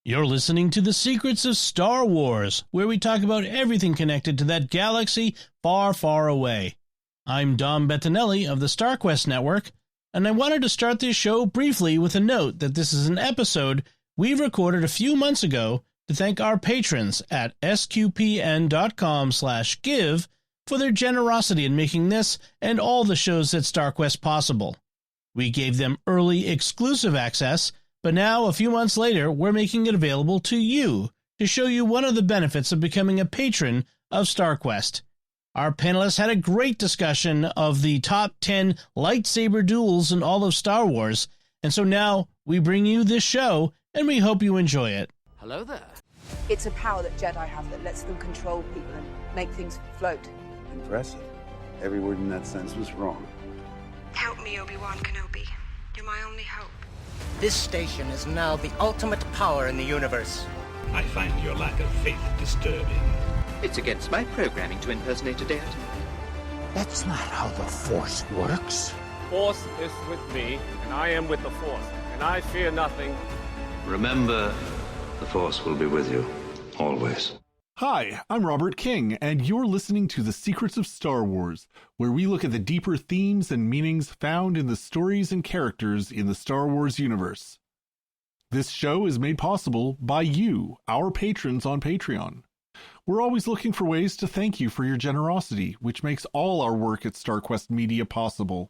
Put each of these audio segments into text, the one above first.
You're listening to The Secrets of Star Wars, where we talk about everything connected to that galaxy far, far away. I'm Dom Bettinelli of the StarQuest Network, and I wanted to start this show briefly with a note that this is an episode we recorded a few months ago to thank our patrons at sqpn.com/give for their generosity in making this and all the shows at StarQuest possible. We gave them early exclusive access, but now, a few months later, we're making it available to you to show you one of the benefits of becoming a patron of StarQuest. Our panelists had a great discussion of the top 10 lightsaber duels in all of Star Wars, and so now we bring you this show, and we hope you enjoy it. Hello there. It's a power that Jedi have that lets them control people and make things float. Impressive. Every word in that sentence was wrong. Help me, Obi-Wan Kenobi. You're my only hope. This station is now the ultimate power in the universe. I find your lack of faith disturbing. It's against my programming to impersonate a deity. That's not how the Force works. Force is with me, and I am with the Force, and I fear nothing. Remember, the Force will be with you, always. Hi, I'm Robert King, and you're listening to The Secrets of Star Wars, where we look at the deeper themes and meanings found in the stories and characters in the Star Wars universe. This show is made possible by you, our patrons on Patreon. We're always looking for ways to thank you for your generosity, which makes all our work at StarQuest Media possible.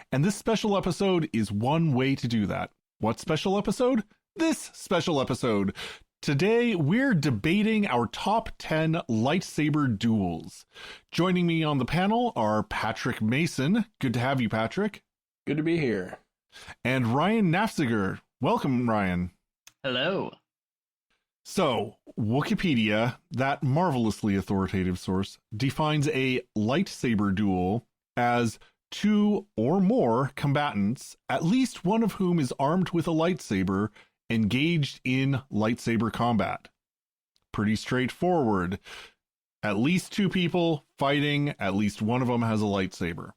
And this special episode is one way to do that. What special episode? This special episode. Today, we're debating our top 10 lightsaber duels. Joining me on the panel are Patrick Mason. Good to have you, Patrick. Good to be here. And Ryan Nafziger. Welcome, Ryan. Hello. So, Wikipedia, that marvelously authoritative source, defines a lightsaber duel as two or more combatants, at least one of whom is armed with a lightsaber, engaged in lightsaber combat. Pretty straightforward. At least two people fighting, at least one of them has a lightsaber.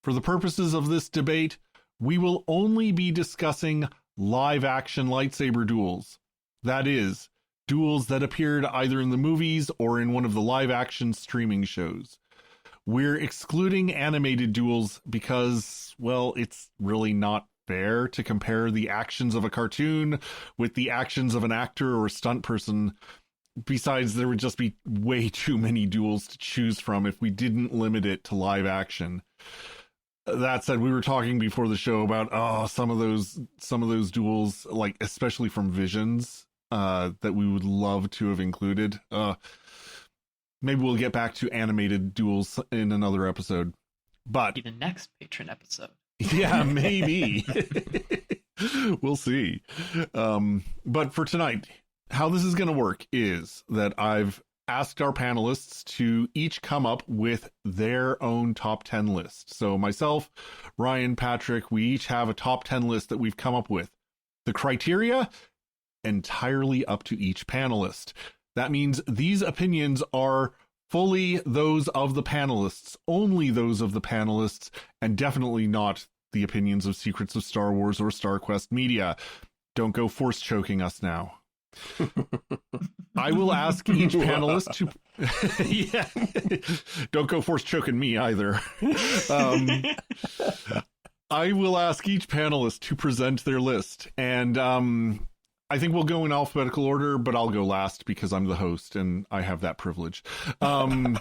For the purposes of this debate, we will only be discussing live-action lightsaber duels. That is, duels that appeared either in the movies or in one of the live-action streaming shows. We're excluding animated duels because, well, it's really not fair to compare the actions of a cartoon with the actions of an actor or stunt person. Besides, there would just be way too many duels to choose from if we didn't limit it to live action. That said, we were talking before the show about some of those duels, like especially from Visions, that we would love to have included. Maybe we'll get back to animated duels in another episode. But the next patron episode. Yeah, maybe. We'll see. But for tonight, how this is going to work is that I've asked our panelists to each come up with their own top 10 list. So myself, Ryan, Patrick, we each have a top 10 list that we've come up with. The criteria, entirely up to each panelist. That means these opinions are fully those of the panelists, only those of the panelists, and definitely not the opinions of Secrets of Star Wars or StarQuest Media. Don't go force choking us now. I will ask each panelist to... Yeah. Don't go force choking me either. I will ask each panelist to present their list, and I think we'll go in alphabetical order, but I'll go last because I'm the host and I have that privilege. I'll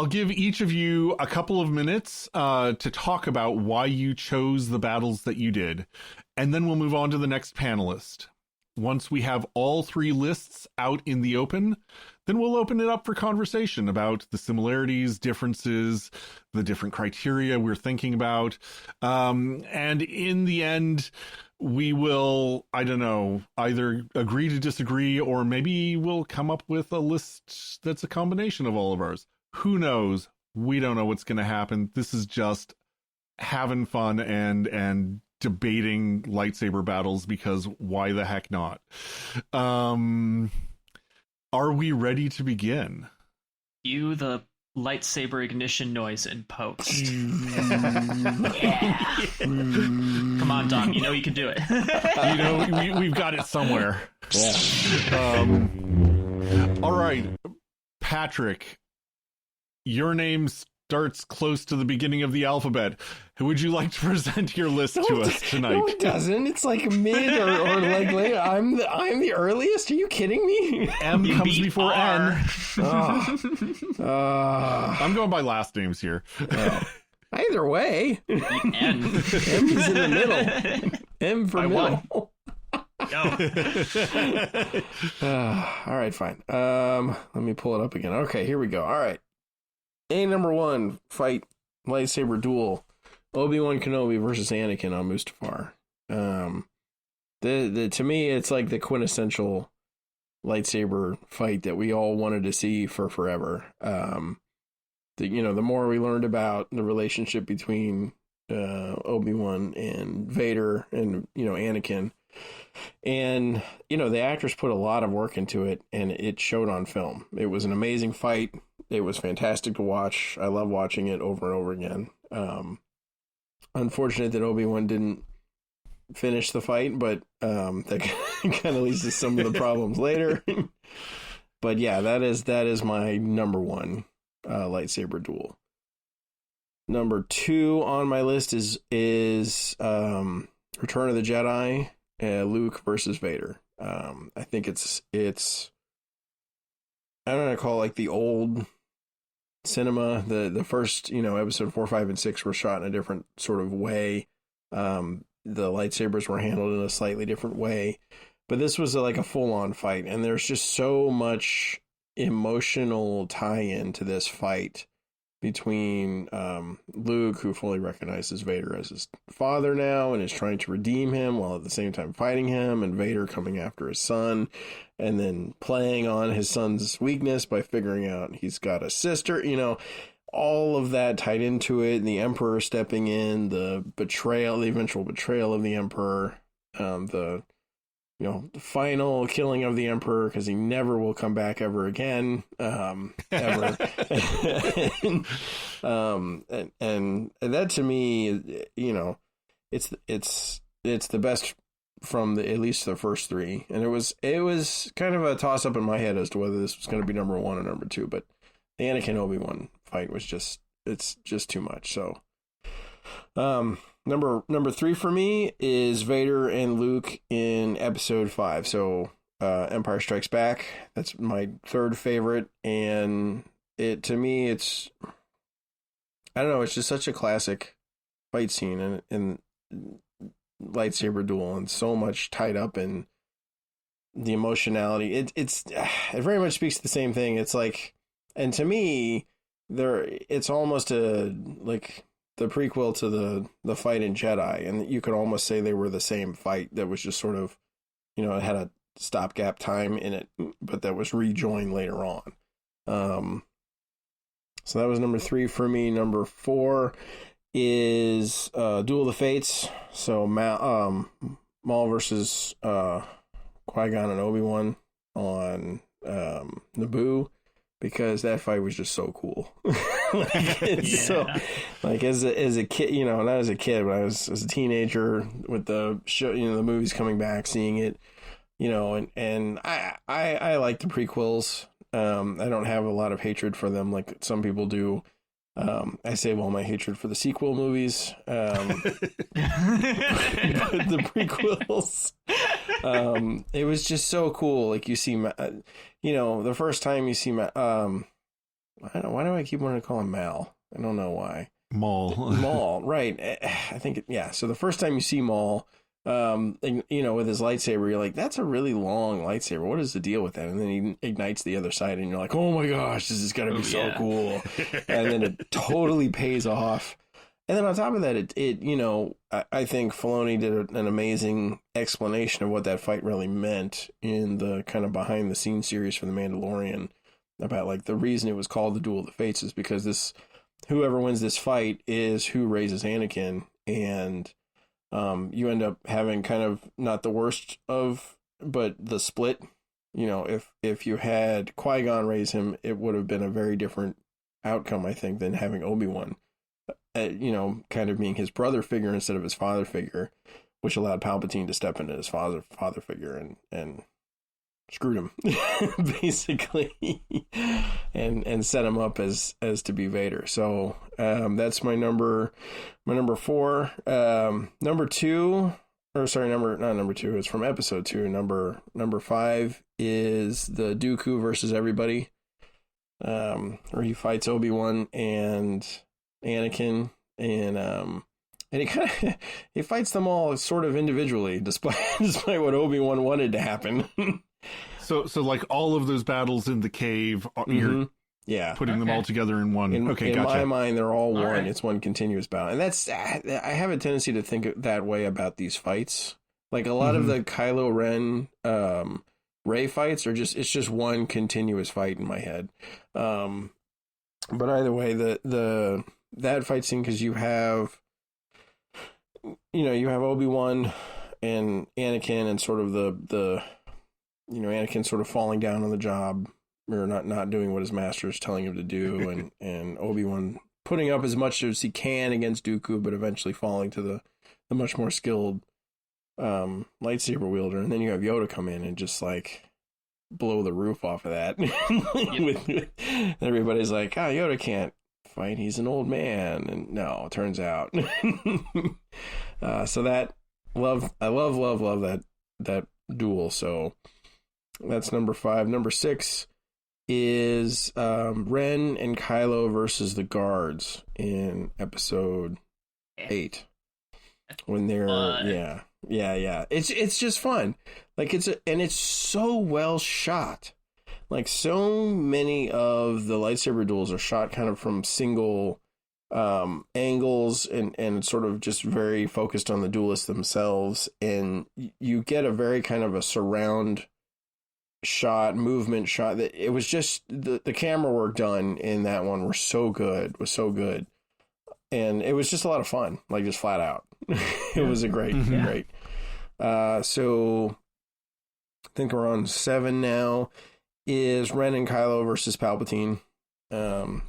give each of you a couple of minutes to talk about why you chose the battles that you did, and then we'll move on to the next panelist. Once we have all three lists out in the open, then we'll open it up for conversation about the similarities, differences, the different criteria we're thinking about. And in the end, we will, I don't know, either agree to disagree, or maybe we'll come up with a list that's a combination of all of ours. Who knows? We don't know what's going to happen. This is just having fun and debating lightsaber battles, because why the heck not? Are we ready to begin? Cue the lightsaber ignition noise in post. Yeah. Come on, Dom. You know you can do it. We've got it somewhere. Yeah. All right, Patrick, your name starts close to the beginning of the alphabet. Would you like to present your list to us tonight? No, it doesn't. It's like mid or like late. I'm the earliest. Are you kidding me? M comes before N. I'm going by last names here. Either way. N. M is in the middle. M for middle. All right, fine. Let me pull it up again. Okay, here we go. All right. A number 1 fight lightsaber duel. Obi-Wan Kenobi versus Anakin on Mustafar. To me, it's like the quintessential lightsaber fight that we all wanted to see for forever. The more we learned about the relationship between Obi-Wan and Vader and Anakin, and the actors put a lot of work into it, and it showed on film. It was an amazing fight. It was fantastic to watch. I love watching it over and over again. Unfortunate that Obi-Wan didn't finish the fight, but that kind of leads to some of the problems later. But yeah, that is my number 1 lightsaber duel. Number 2 on my list is Return of the Jedi, Luke versus Vader. I think it's I don't know, call it like the old cinema. The first, episode 4, 5, and 6 were shot in a different sort of way. The lightsabers were handled in a slightly different way, but this was like a full-on fight, and there's just so much emotional tie-in to this fight between Luke, who fully recognizes Vader as his father now and is trying to redeem him while at the same time fighting him, and Vader coming after his son and then playing on his son's weakness by figuring out he's got a sister, all of that tied into it, and the Emperor stepping in, the eventual betrayal of the Emperor, the final killing of the Emperor, because he never will come back ever again, ever. and that to me, it's the best from at least the first 3, and it was kind of a toss up in my head as to whether this was going to be number 1 or number 2, but the Anakin Obi-Wan fight was just too much. So, Number 3 for me is Vader and Luke in Episode 5. So, Empire Strikes Back. That's my 3rd favorite, and to me, it's I don't know. It's just such a classic fight scene and lightsaber duel, and so much tied up in the emotionality. It very much speaks to the same thing. It's like, and to me, it's almost like the prequel to the fight in Jedi, and you could almost say they were the same fight that was just sort of, it had a stopgap time in it, but that was rejoined later on. So that was number 3 for me. Number 4 is Duel of the Fates. So Maul versus Qui-Gon and Obi-Wan on Naboo, because that fight was just so cool. So, like, as a kid, not as a kid, but as a teenager with the show, the movies coming back, seeing it, and I like the prequels. I don't have a lot of hatred for them like some people do. I save all my hatred for the sequel movies. But the prequels, it was just so cool. Like, you see, the first time you see, why do I keep wanting to call him Mal? I don't know why. Maul, right. I think, so the first time you see Maul, and, with his lightsaber, you're like, that's a really long lightsaber. What is the deal with that? And then he ignites the other side, and you're like, oh my gosh, this is going to be so cool. And then it totally pays off. And then on top of that, I think Filoni did an amazing explanation of what that fight really meant in the kind of behind the scenes series for The Mandalorian, about like the reason it was called the Duel of the Fates is because whoever wins this fight is who raises Anakin, and you end up having kind of not the worst of, but the split. If you had Qui-Gon raise him, it would have been a very different outcome, I think, than having Obi-Wan, kind of being his brother figure instead of his father figure, which allowed Palpatine to step into his father figure and screwed him basically, and set him up as to be Vader. So that's my number 4. Number 2, or sorry, not number 2. It's from episode 2. Number 5 is the Dooku versus everybody, where he fights Obi-Wan and Anakin, and he fights them all sort of individually, despite what Obi-Wan wanted to happen. So like all of those battles in the cave, you're putting them all together in one. In gotcha. my mind, they're all one. Right. It's one continuous battle, and that's I have a tendency to think that way about these fights. Like a lot of the Kylo Ren, Rey fights are it's just one continuous fight in my head. But either way, that fight scene, because you have Obi-Wan and Anakin, and sort of the Anakin sort of falling down on the job, or not doing what his master is telling him to do, and Obi-Wan putting up as much as he can against Dooku, but eventually falling to the much more skilled lightsaber wielder. And then you have Yoda come in and just like blow the roof off of that. Everybody's like, Yoda can't fight, he's an old man. And no, it turns out. So I love that duel. So that's number 5. Number 6 is Ren and Kylo versus the guards in episode 8. When they're yeah. It's just fun. Like it's so well shot. Like so many of the lightsaber duels are shot kind of from single angles and sort of just very focused on the duelists themselves, and you get a very kind of a surround shot, movement shot. That it was just the camera work done in that one was so good, and it was just a lot of fun, like just flat out. It was a great. So I think we're on 7 now. Is Ren and Kylo versus Palpatine. It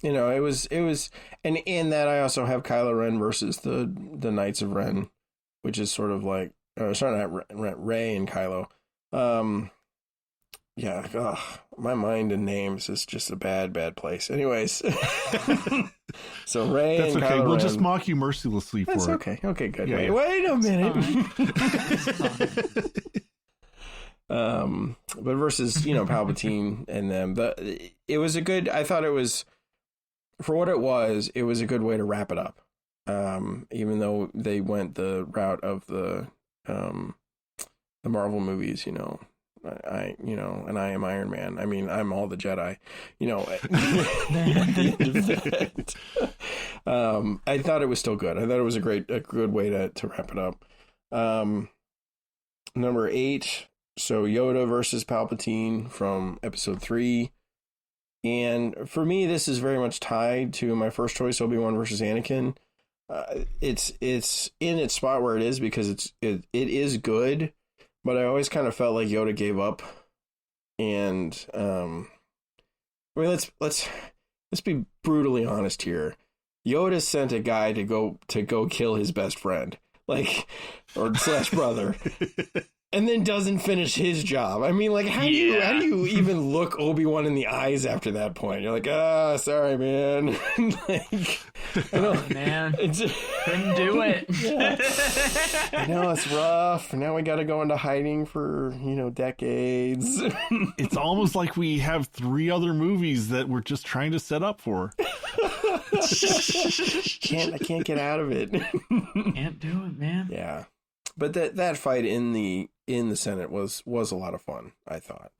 was, and in that I also have Kylo Ren versus the Knights of Ren, which is sort of like, Rey and Kylo. My mind and names is just a bad place. Anyways, so Rey and okay. Kylo We'll Ren. just mock you mercilessly for it. Okay. Okay, good. Yeah, Wait a minute. But versus, Palpatine and them. But it was I thought it was, for what it was a good way to wrap it up. Even though they went the route of the Marvel movies, and I am Iron Man. I mean, I'm all the Jedi, I thought it was still good. I thought it was a good way to wrap it up. Number 8. So Yoda versus Palpatine from episode 3. And for me, this is very much tied to my first choice, Obi-Wan versus Anakin. It's in its spot where it is because it is good, but I always kind of felt like Yoda gave up. And let's be brutally honest here. Yoda sent a guy to go kill his best friend, or / brother. And then doesn't finish his job. I mean, how do you even look Obi-Wan in the eyes after that point? You're like, sorry, man. Man, couldn't do it. I know it's rough. Now we got to go into hiding for decades. It's almost like we have 3 other movies that we're just trying to set up for. I can't get out of it. Can't do it, man. Yeah. But that fight in the Senate was a lot of fun, I thought.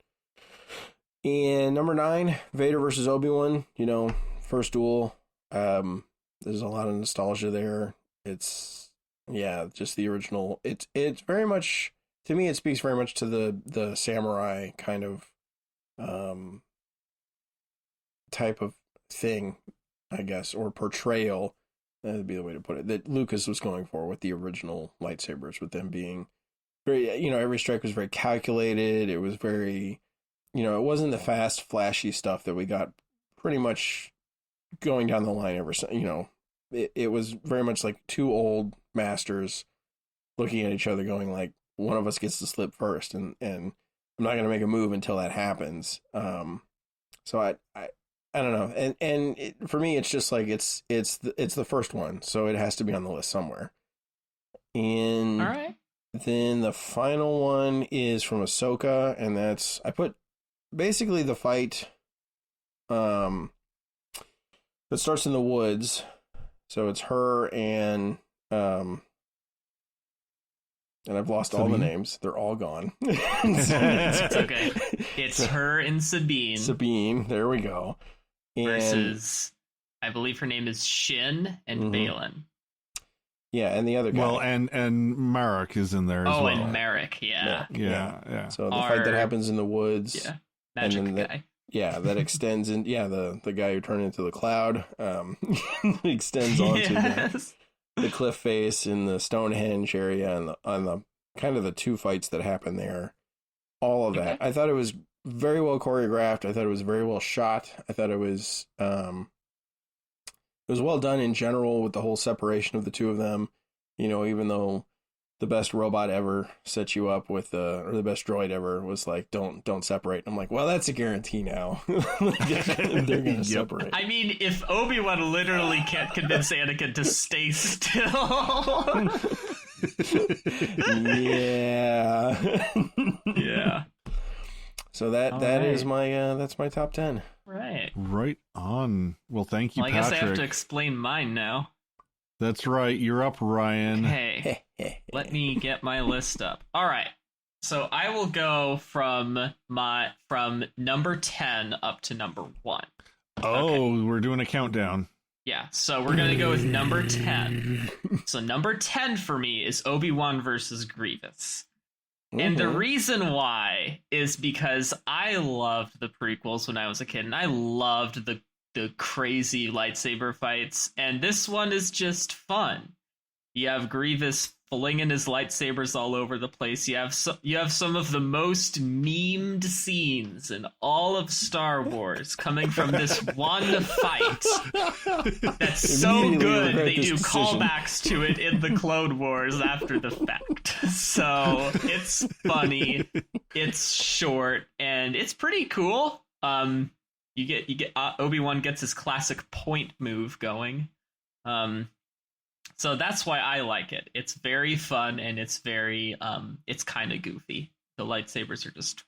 And number 9, Vader versus Obi-Wan, first duel. There's a lot of nostalgia there. It's just the original. It's very much, to me, it speaks very much to the samurai kind of type of thing, I guess, or portrayal. That would be the way to put it, that Lucas was going for with the original lightsabers, with them being very, every strike was very calculated. It was very, it wasn't the fast, flashy stuff that we got pretty much going down the line ever since, it was very much like two old masters looking at each other going like, one of us gets to slip first, and I'm not going to make a move until that happens. So I don't know. And for me, it's just like, it's the first one. So it has to be on the list somewhere. And all right. Then the final one is from Ahsoka, and I put basically the fight that starts in the woods. So it's her and I've lost all the names. They're all gone. It's okay. It's her and Sabine. Sabine, there we go. Versus, I believe her name is Shin and Balin. Yeah, and the other guy. Well, and Marek is in there as well. Oh, and Marek, yeah. So the fight that happens in the woods. Yeah, magic guy. That extends in. Yeah, the guy who turned into the cloud extends onto the cliff face in the Stonehenge area, and on the kind of the two fights that happen there. All of that. I thought it was very well choreographed. I thought it was very well shot. I thought it was well done in general with the whole separation of the two of them. Even though the best robot ever set you up with or the best droid ever was like, don't separate. I'm like, well, that's a guarantee now. They're going to separate. I mean, if Obi-Wan literally can't convince Anakin to stay still. Yeah. So that is my that's my top 10. Right on. Well, thank you, I Patrick. guess I have to explain mine now. That's right. You're up, Ryan. Hey, let me get my list up. All right. So I will go from number 10 up to number 1. Oh, we're doing a countdown. Yeah, so we're going to go with number 10. So number 10 for me is Obi-Wan versus Grievous. And the reason why is because I loved the prequels when I was a kid, and I loved the crazy lightsaber fights, and this one is just fun. You have Grievous flinging his lightsabers all over the place. You have some of the most memed scenes in all of Star Wars coming from this one fight. That's so good. They do callbacks to it in the Clone Wars after the fact. So it's funny, it's short, and it's pretty cool. You get Obi-Wan gets his classic point move going. So that's why I like it. It's very fun, and it's very it's kind of goofy. The lightsabers are just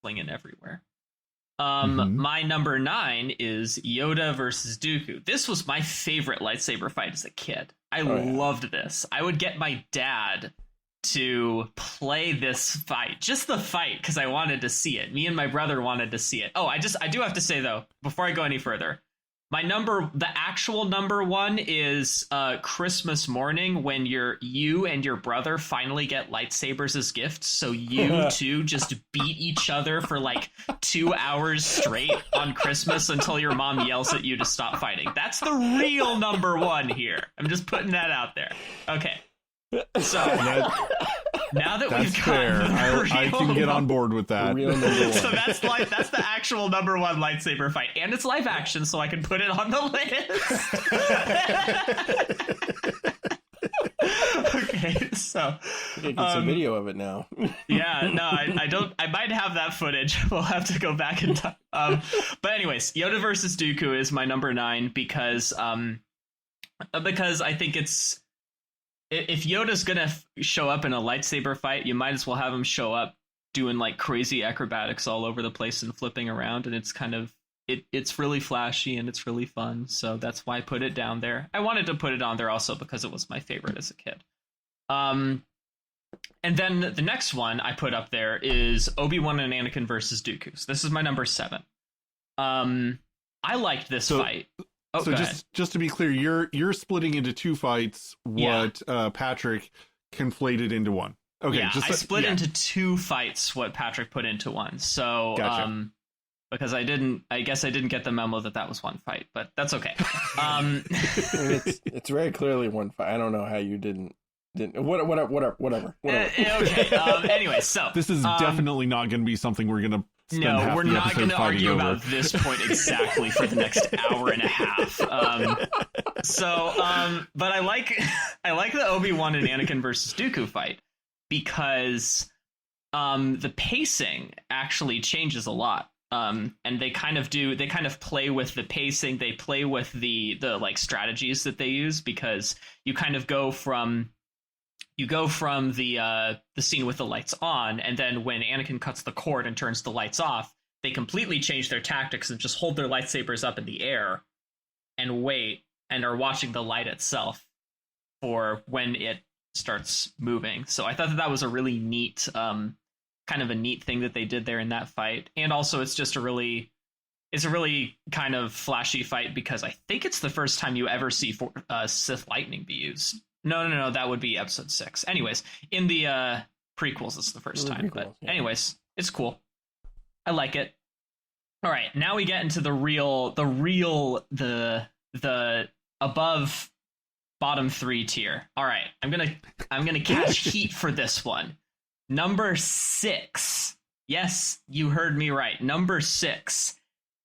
flinging everywhere. My number 9 is Yoda versus Dooku. This was my favorite lightsaber fight as a kid. I loved this. I would get my dad to play this fight, just the fight, because I wanted to see it. Me and my brother wanted to see it. Oh, I do have to say though, before I go any further, the actual number 1 is Christmas morning, when you and your brother finally get lightsabers as gifts, so you two just beat each other for like 2 hours straight on Christmas until your mom yells at you to stop fighting. That's the real number 1 here. I'm just putting that out there. Okay. So now that we've got fair. I can get on board with that. So that's the actual number 1 lightsaber fight, and it's live action, so I can put it on the list. Okay, so I can get some video of it now. Yeah, no, I don't. I might have that footage. We'll have to go back and talk. But anyways, Yoda versus Dooku is my number 9 because I think it's. If Yoda's gonna show up in a lightsaber fight, you might as well have him show up doing like crazy acrobatics all over the place and flipping around, and it's kind of it's really flashy and it's really fun. So that's why I put it down there. I wanted to put it on there also because it was my favorite as a kid. And then the next one I put up there is Obi-Wan and Anakin versus Dooku. So this is my number 7. I liked this fight. Oh, so just to be clear, you're splitting into 2 fights what Patrick conflated into one. Okay, yeah, I split into 2 fights what Patrick put into one. So gotcha. Because I guess I didn't get the memo that was one fight, but that's okay. It's very clearly one fight. I don't know how you didn't. Whatever. Okay. Anyway, so this is definitely not going to be something we're going to No, we're not going to argue about this point exactly for the next hour and a half. But I like the Obi-Wan and Anakin versus Dooku fight because the pacing actually changes a lot. And they kind of play with the pacing. They play with the like strategies that they use, because you kind of go from the scene with the lights on, and then when Anakin cuts the cord and turns the lights off, they completely change their tactics and just hold their lightsabers up in the air and wait, and are watching the light itself for when it starts moving. So I thought that was a really neat kind of a neat thing that they did there in that fight. And also it's a really kind of flashy fight, because I think it's the first time you ever see Sith lightning be used. No, that would be episode 6. Anyways, in the prequels, it's the first time. But anyways, it's cool. I like it. All right, now we get into the above bottom 3 tier. All right, I'm gonna catch heat for this one. Number 6. Yes, you heard me right. Number 6.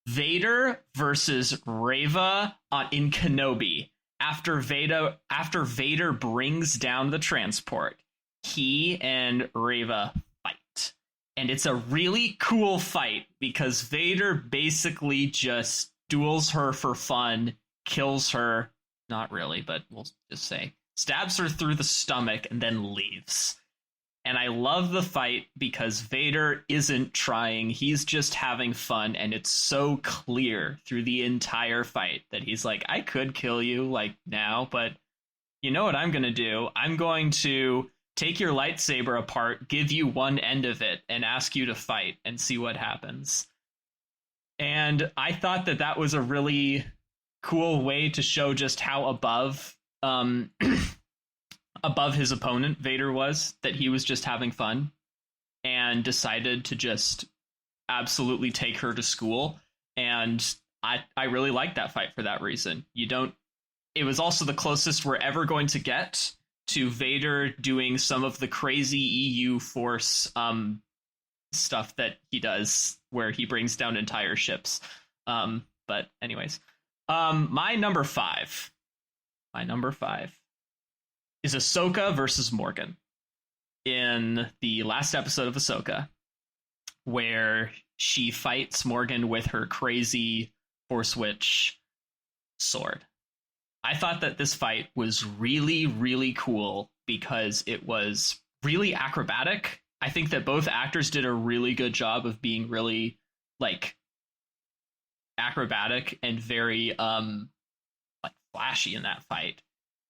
Vader versus Reva in Kenobi. After Vader brings down the transport, he and Reva fight. And it's a really cool fight because Vader basically just duels her for fun, kills her, not really, but we'll just say, stabs her through the stomach, and then leaves. And I love the fight because Vader isn't trying, he's just having fun, and it's so clear through the entire fight that he's like, I could kill you, like, now, but you know what I'm going to do? I'm going to take your lightsaber apart, give you one end of it, and ask you to fight and see what happens. And I thought that was a really cool way to show just how above his opponent Vader was, that he was just having fun and decided to just absolutely take her to school. And I really liked that fight for that reason. It was also the closest we're ever going to get to Vader doing some of the crazy EU Force stuff that he does, where he brings down entire ships. But anyways, my number 5 is Ahsoka versus Morgan in the last episode of Ahsoka, where she fights Morgan with her crazy Force Witch sword. I thought that this fight was really, really cool because it was really acrobatic. I think that both actors did a really good job of being really, like, acrobatic and very like flashy in that fight.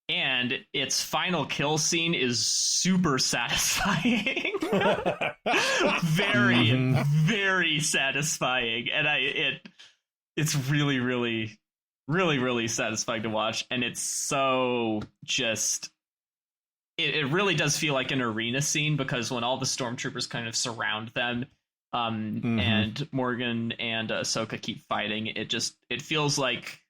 And its final kill scene is super satisfying. Very, very satisfying. And it's really, really, really, really satisfying to watch. And it's so just... It really does feel like an arena scene, because when all the stormtroopers kind of surround them, and Morgan and Ahsoka keep fighting, it feels like,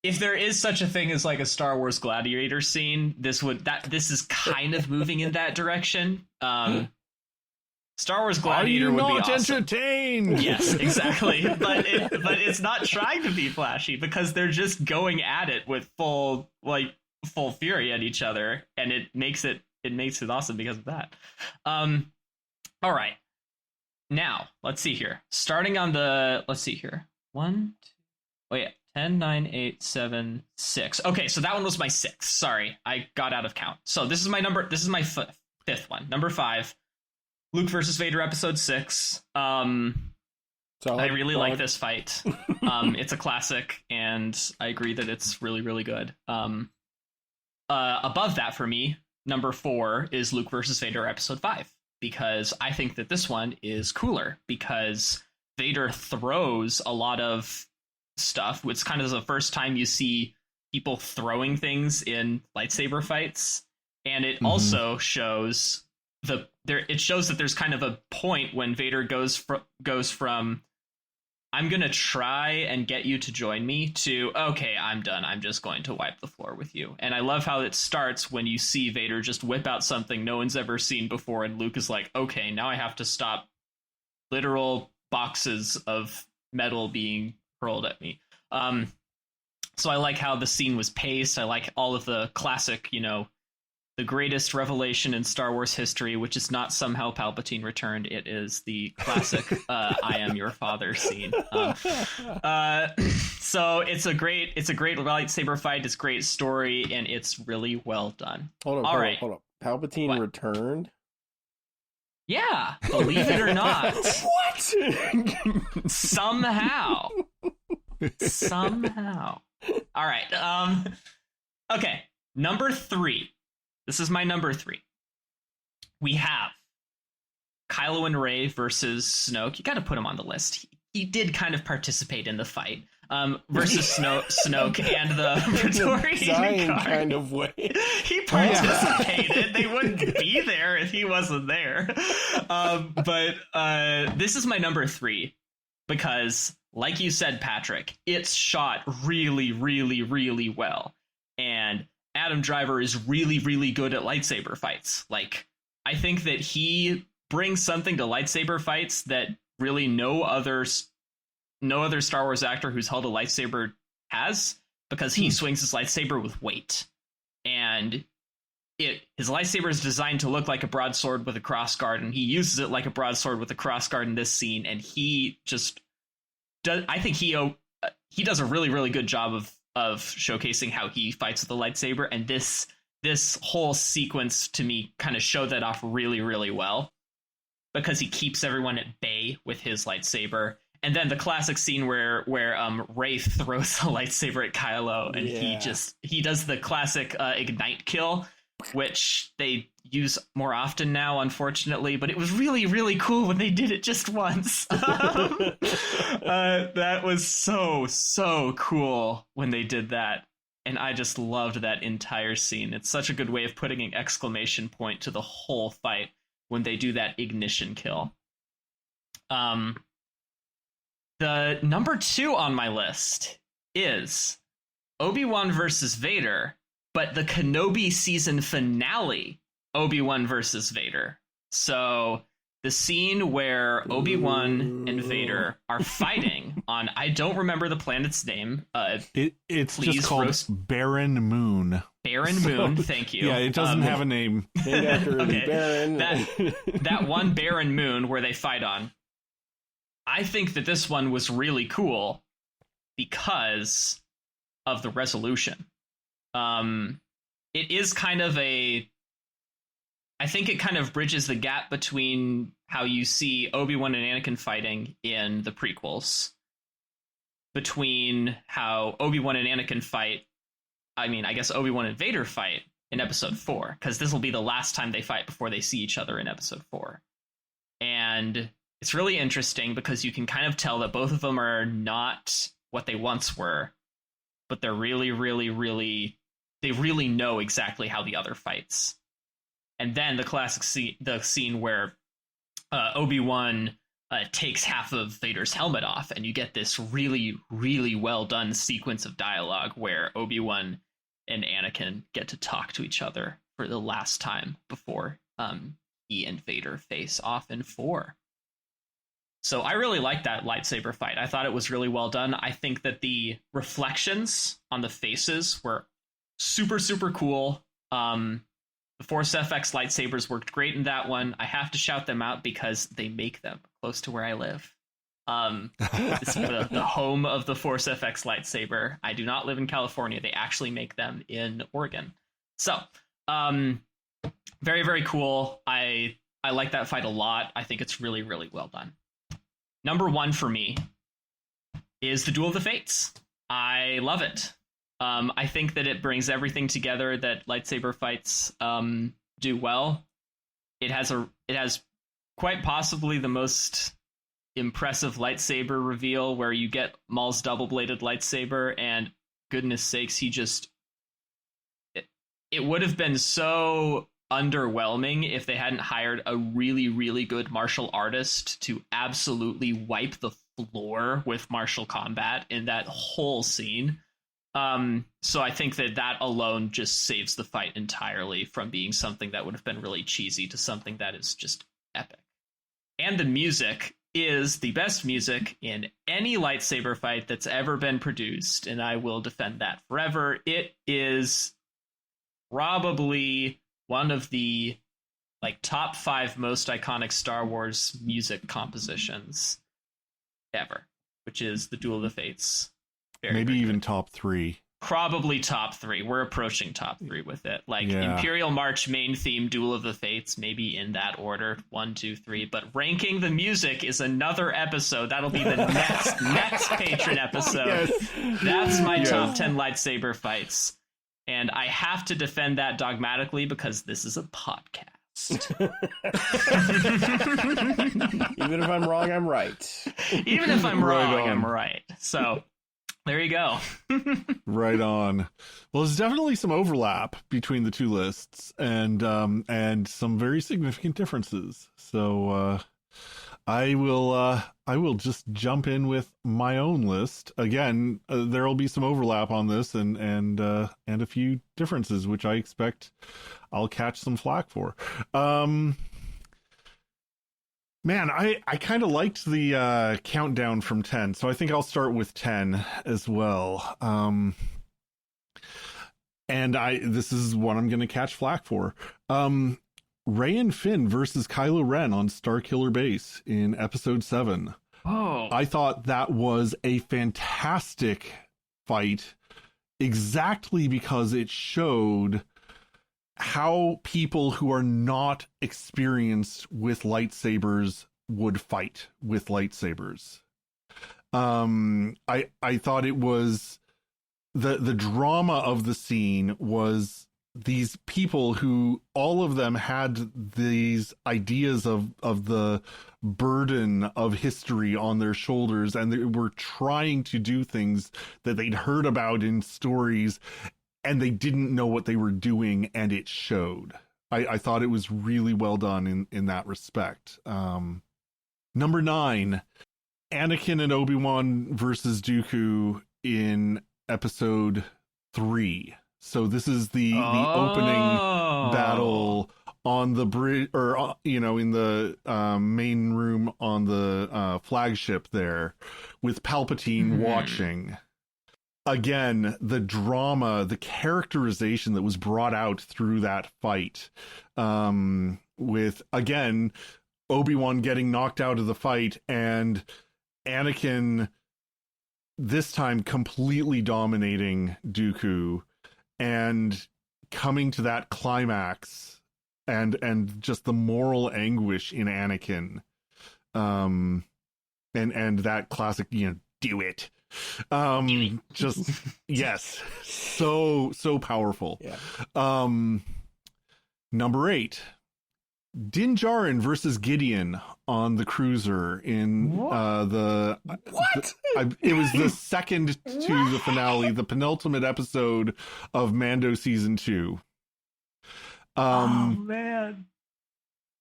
if there is such a thing as like a Star Wars Gladiator scene, this is kind of moving in that direction. Star Wars Gladiator would be awesome. Entertained? Yes, exactly. but it's not trying to be flashy, because they're just going at it with full fury at each other, and it makes it awesome because of that. All right. Now, let's see here. Starting on let's see here. 10, 9, 8, 7, 6. Okay, so that one was my 6. Sorry, I got out of count. So this is my fifth one. Number 5, Luke versus Vader, episode 6. I really like this fight. It's a classic, and I agree that it's really, really good. Above that for me, number 4 is Luke versus Vader, episode 5, because I think that this one is cooler, because Vader throws a lot of stuff. It's kind of the first time you see people throwing things in lightsaber fights, and it also shows that there's kind of a point when Vader goes from I'm gonna try and get you to join me to, okay, I'm done, I'm just going to wipe the floor with you. And I love how it starts when you see Vader just whip out something no one's ever seen before, and Luke is like, okay, now I have to stop literal boxes of metal being hurled at me. So I like how the scene was paced. I like all of the classic, the greatest revelation in Star Wars history, which is not somehow Palpatine returned. It is the classic "I am your father" scene. So it's a great lightsaber fight. It's a great story, and it's really well done. Hold up. Palpatine returned? Yeah, believe it or not. What? Somehow. All right. Okay. Number 3. This is my number 3. We have Kylo and Rey versus Snoke. You got to put him on the list. He did kind of participate in the fight. Versus Snoke and the Praetorian Guard. Kind of way. He participated. They wouldn't be there if he wasn't there. But this is my number 3 because, like you said, Patrick, it's shot really, really, really well. And Adam Driver is really, really good at lightsaber fights. Like, I think that he brings something to lightsaber fights that really no other Star Wars actor who's held a lightsaber has, because he swings his lightsaber with weight. And his lightsaber is designed to look like a broadsword with a crossguard, and he uses it like a broadsword with a crossguard in this scene, and he just does. I think he does a really, really good job of showcasing how he fights with the lightsaber, and this whole sequence to me kind of showed that off really, really well, because he keeps everyone at bay with his lightsaber. And then the classic scene where Rey throws the lightsaber at Kylo, and he does the classic ignite kill, which they use more often now, unfortunately. But it was really, really cool when they did it just once. That was so cool when they did that, and I just loved that entire scene. It's such a good way of putting an exclamation point to the whole fight when they do that ignition kill. The number 2 on my list is Obi-Wan versus Vader, but the Kenobi season finale, Obi-Wan versus Vader. So the scene where Obi-Wan and Vader are fighting on, I don't remember the planet's name. It's just called Barren Moon. Barren Moon, thank you. Yeah, it doesn't have a name. Okay. Baron. That one Barren Moon where they fight on. I think that this one was really cool because of the resolution. It is kind of I think it kind of bridges the gap between how you see Obi-Wan and Anakin fighting in the prequels, between how Obi-Wan and Anakin fight, I guess Obi-Wan and Vader fight in Episode 4, because this will be the last time they fight before they see each other in Episode 4. And it's really interesting because you can kind of tell that both of them are not what they once were, but they're really, really, really, they really know exactly how the other fights. And then the classic scene where Obi-Wan takes half of Vader's helmet off, and you get this really, really well done sequence of dialogue where Obi-Wan and Anakin get to talk to each other for the last time before he and Vader face off in 4. So I really liked that lightsaber fight. I thought it was really well done. I think that the reflections on the faces were super, super cool. The Force FX lightsabers worked great in that one. I have to shout them out because they make them close to where I live. This is the home of the Force FX lightsaber. I do not live in California. They actually make them in Oregon. So, very, very cool. I like that fight a lot. I think it's really, really well done. Number 1 for me is the Duel of the Fates. I love it. I think that it brings everything together that lightsaber fights do well. It has quite possibly the most impressive lightsaber reveal, where you get Maul's double-bladed lightsaber, and goodness sakes, it would have been so underwhelming if they hadn't hired a really, really good martial artist to absolutely wipe the floor with martial combat in that whole scene. So I think that alone just saves the fight entirely from being something that would have been really cheesy to something that is just epic. And the music is the best music in any lightsaber fight that's ever been produced, and I will defend that forever. It is probably one of the top 5 most iconic Star Wars music compositions ever, which is the Duel of the Fates. Maybe even top 3. Probably top 3. We're approaching top 3 with it. Imperial March, main theme, Duel of the Fates, maybe in that order, 1, 2, 3. But ranking the music is another episode. That'll be the next patron episode. Yes. That's my top 10 lightsaber fights. And I have to defend that dogmatically because this is a podcast. Even if I'm wrong, I'm right. Even if I'm wrong, I'm right. So there you go. Right on. Well, there's definitely some overlap between the two lists, and some very significant differences. So I will just jump in with my own list. Again, there will be some overlap on this, and a few differences, which I expect I'll catch some flack for. Man, I kind of liked the countdown from 10, so I think I'll start with 10 as well. And this is what I'm going to catch flack for. Rey and Finn versus Kylo Ren on Starkiller Base in Episode 7. Oh, I thought that was a fantastic fight, exactly because it showed how people who are not experienced with lightsabers would fight with lightsabers. I thought it was the drama of the scene was these people who all of them had these ideas of the burden of history on their shoulders, and they were trying to do things that they'd heard about in stories, and they didn't know what they were doing, and it showed. I thought it was really well done in that respect. Number 9, Anakin and Obi-Wan versus Dooku in Episode 3. So this is the opening battle on the bridge, or in the main room on the flagship there, with Palpatine watching. Again, the drama, the characterization that was brought out through that fight, with, again, Obi-Wan getting knocked out of the fight and Anakin this time completely dominating Dooku and coming to that climax, and just the moral anguish in Anakin, and that classic, do it. Just yes, so powerful. Yeah. Number 8, Din Djarin versus Gideon on the cruiser in it was the second to the finale, the penultimate episode of Mando season 2. Oh man.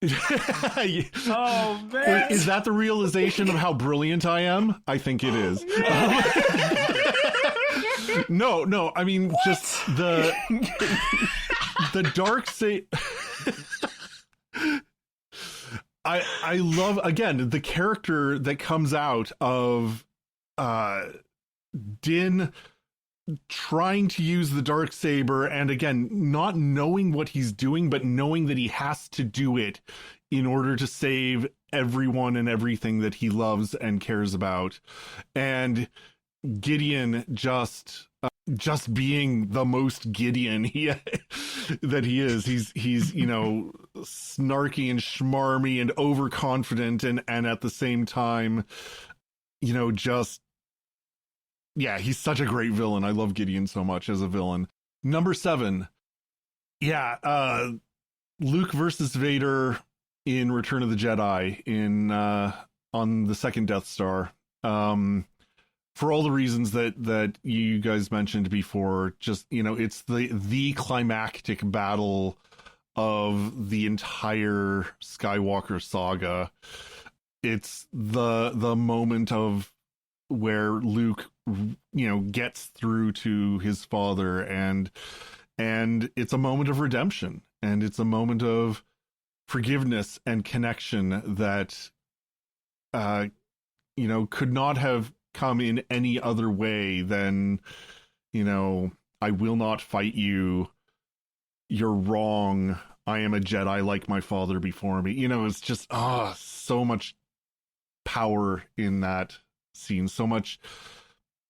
Oh man. Is that the realization of how brilliant I am? I think it is. No, I mean, what? Just the dark side. I love, again, the character that comes out of Din trying to use the Darksaber, and again, not knowing what he's doing, but knowing that he has to do it in order to save everyone and everything that he loves and cares about. And Gideon just being the most Gideon that he is. He's snarky and schmarmy and overconfident, and at the same time, he's such a great villain. I love Gideon so much as a villain. Number 7, Luke versus Vader in Return of the Jedi on the second Death Star. For all the reasons that you guys mentioned before, just, it's the climactic battle of the entire Skywalker saga. It's the moment of where Luke, gets through to his father, and it's a moment of redemption, and it's a moment of forgiveness and connection that could not have come in any other way than, I will not fight you. You're wrong. I am a Jedi like my father before me. It's just, so much power in that scene. So much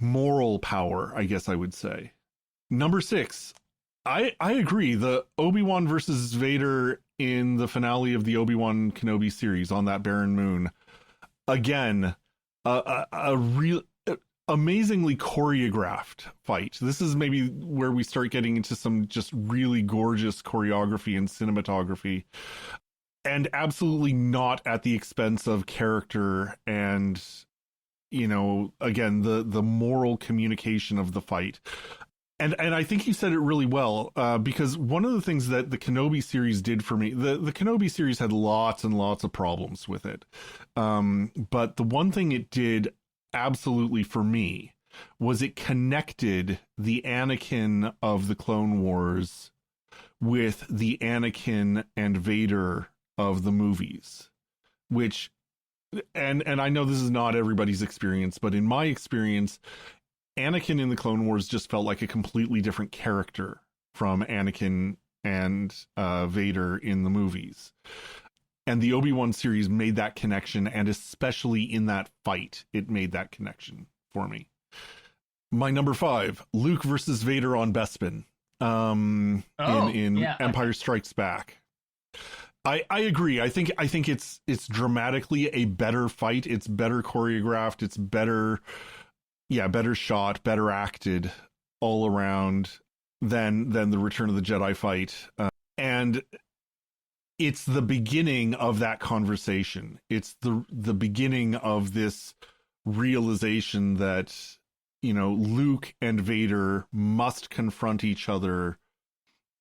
moral power, I guess I would say. Number 6. I agree. The Obi-Wan versus Vader in the finale of the Obi-Wan Kenobi series on that barren moon. Again, a real amazingly choreographed fight. This is maybe where we start getting into some just really gorgeous choreography and cinematography, and absolutely not at the expense of character and, again, the moral communication of the fight. And I think you said it really well, because one of the things that the Kenobi series did for me, the Kenobi series had lots and lots of problems with it. But the one thing it did absolutely for me was it connected the Anakin of the Clone Wars with the Anakin and Vader of the movies, which, and I know this is not everybody's experience, but in my experience, Anakin in the Clone Wars just felt like a completely different character from Anakin and Vader in the movies. And the Obi-Wan series made that connection, and especially in that fight, it made that connection for me. My number 5, Luke versus Vader on Bespin, in Empire Strikes Back. I agree. I think it's dramatically a better fight. It's better choreographed. It's better shot, better acted all around than the Return of the Jedi fight. And it's the beginning of that conversation. It's the beginning of this realization that, Luke and Vader must confront each other,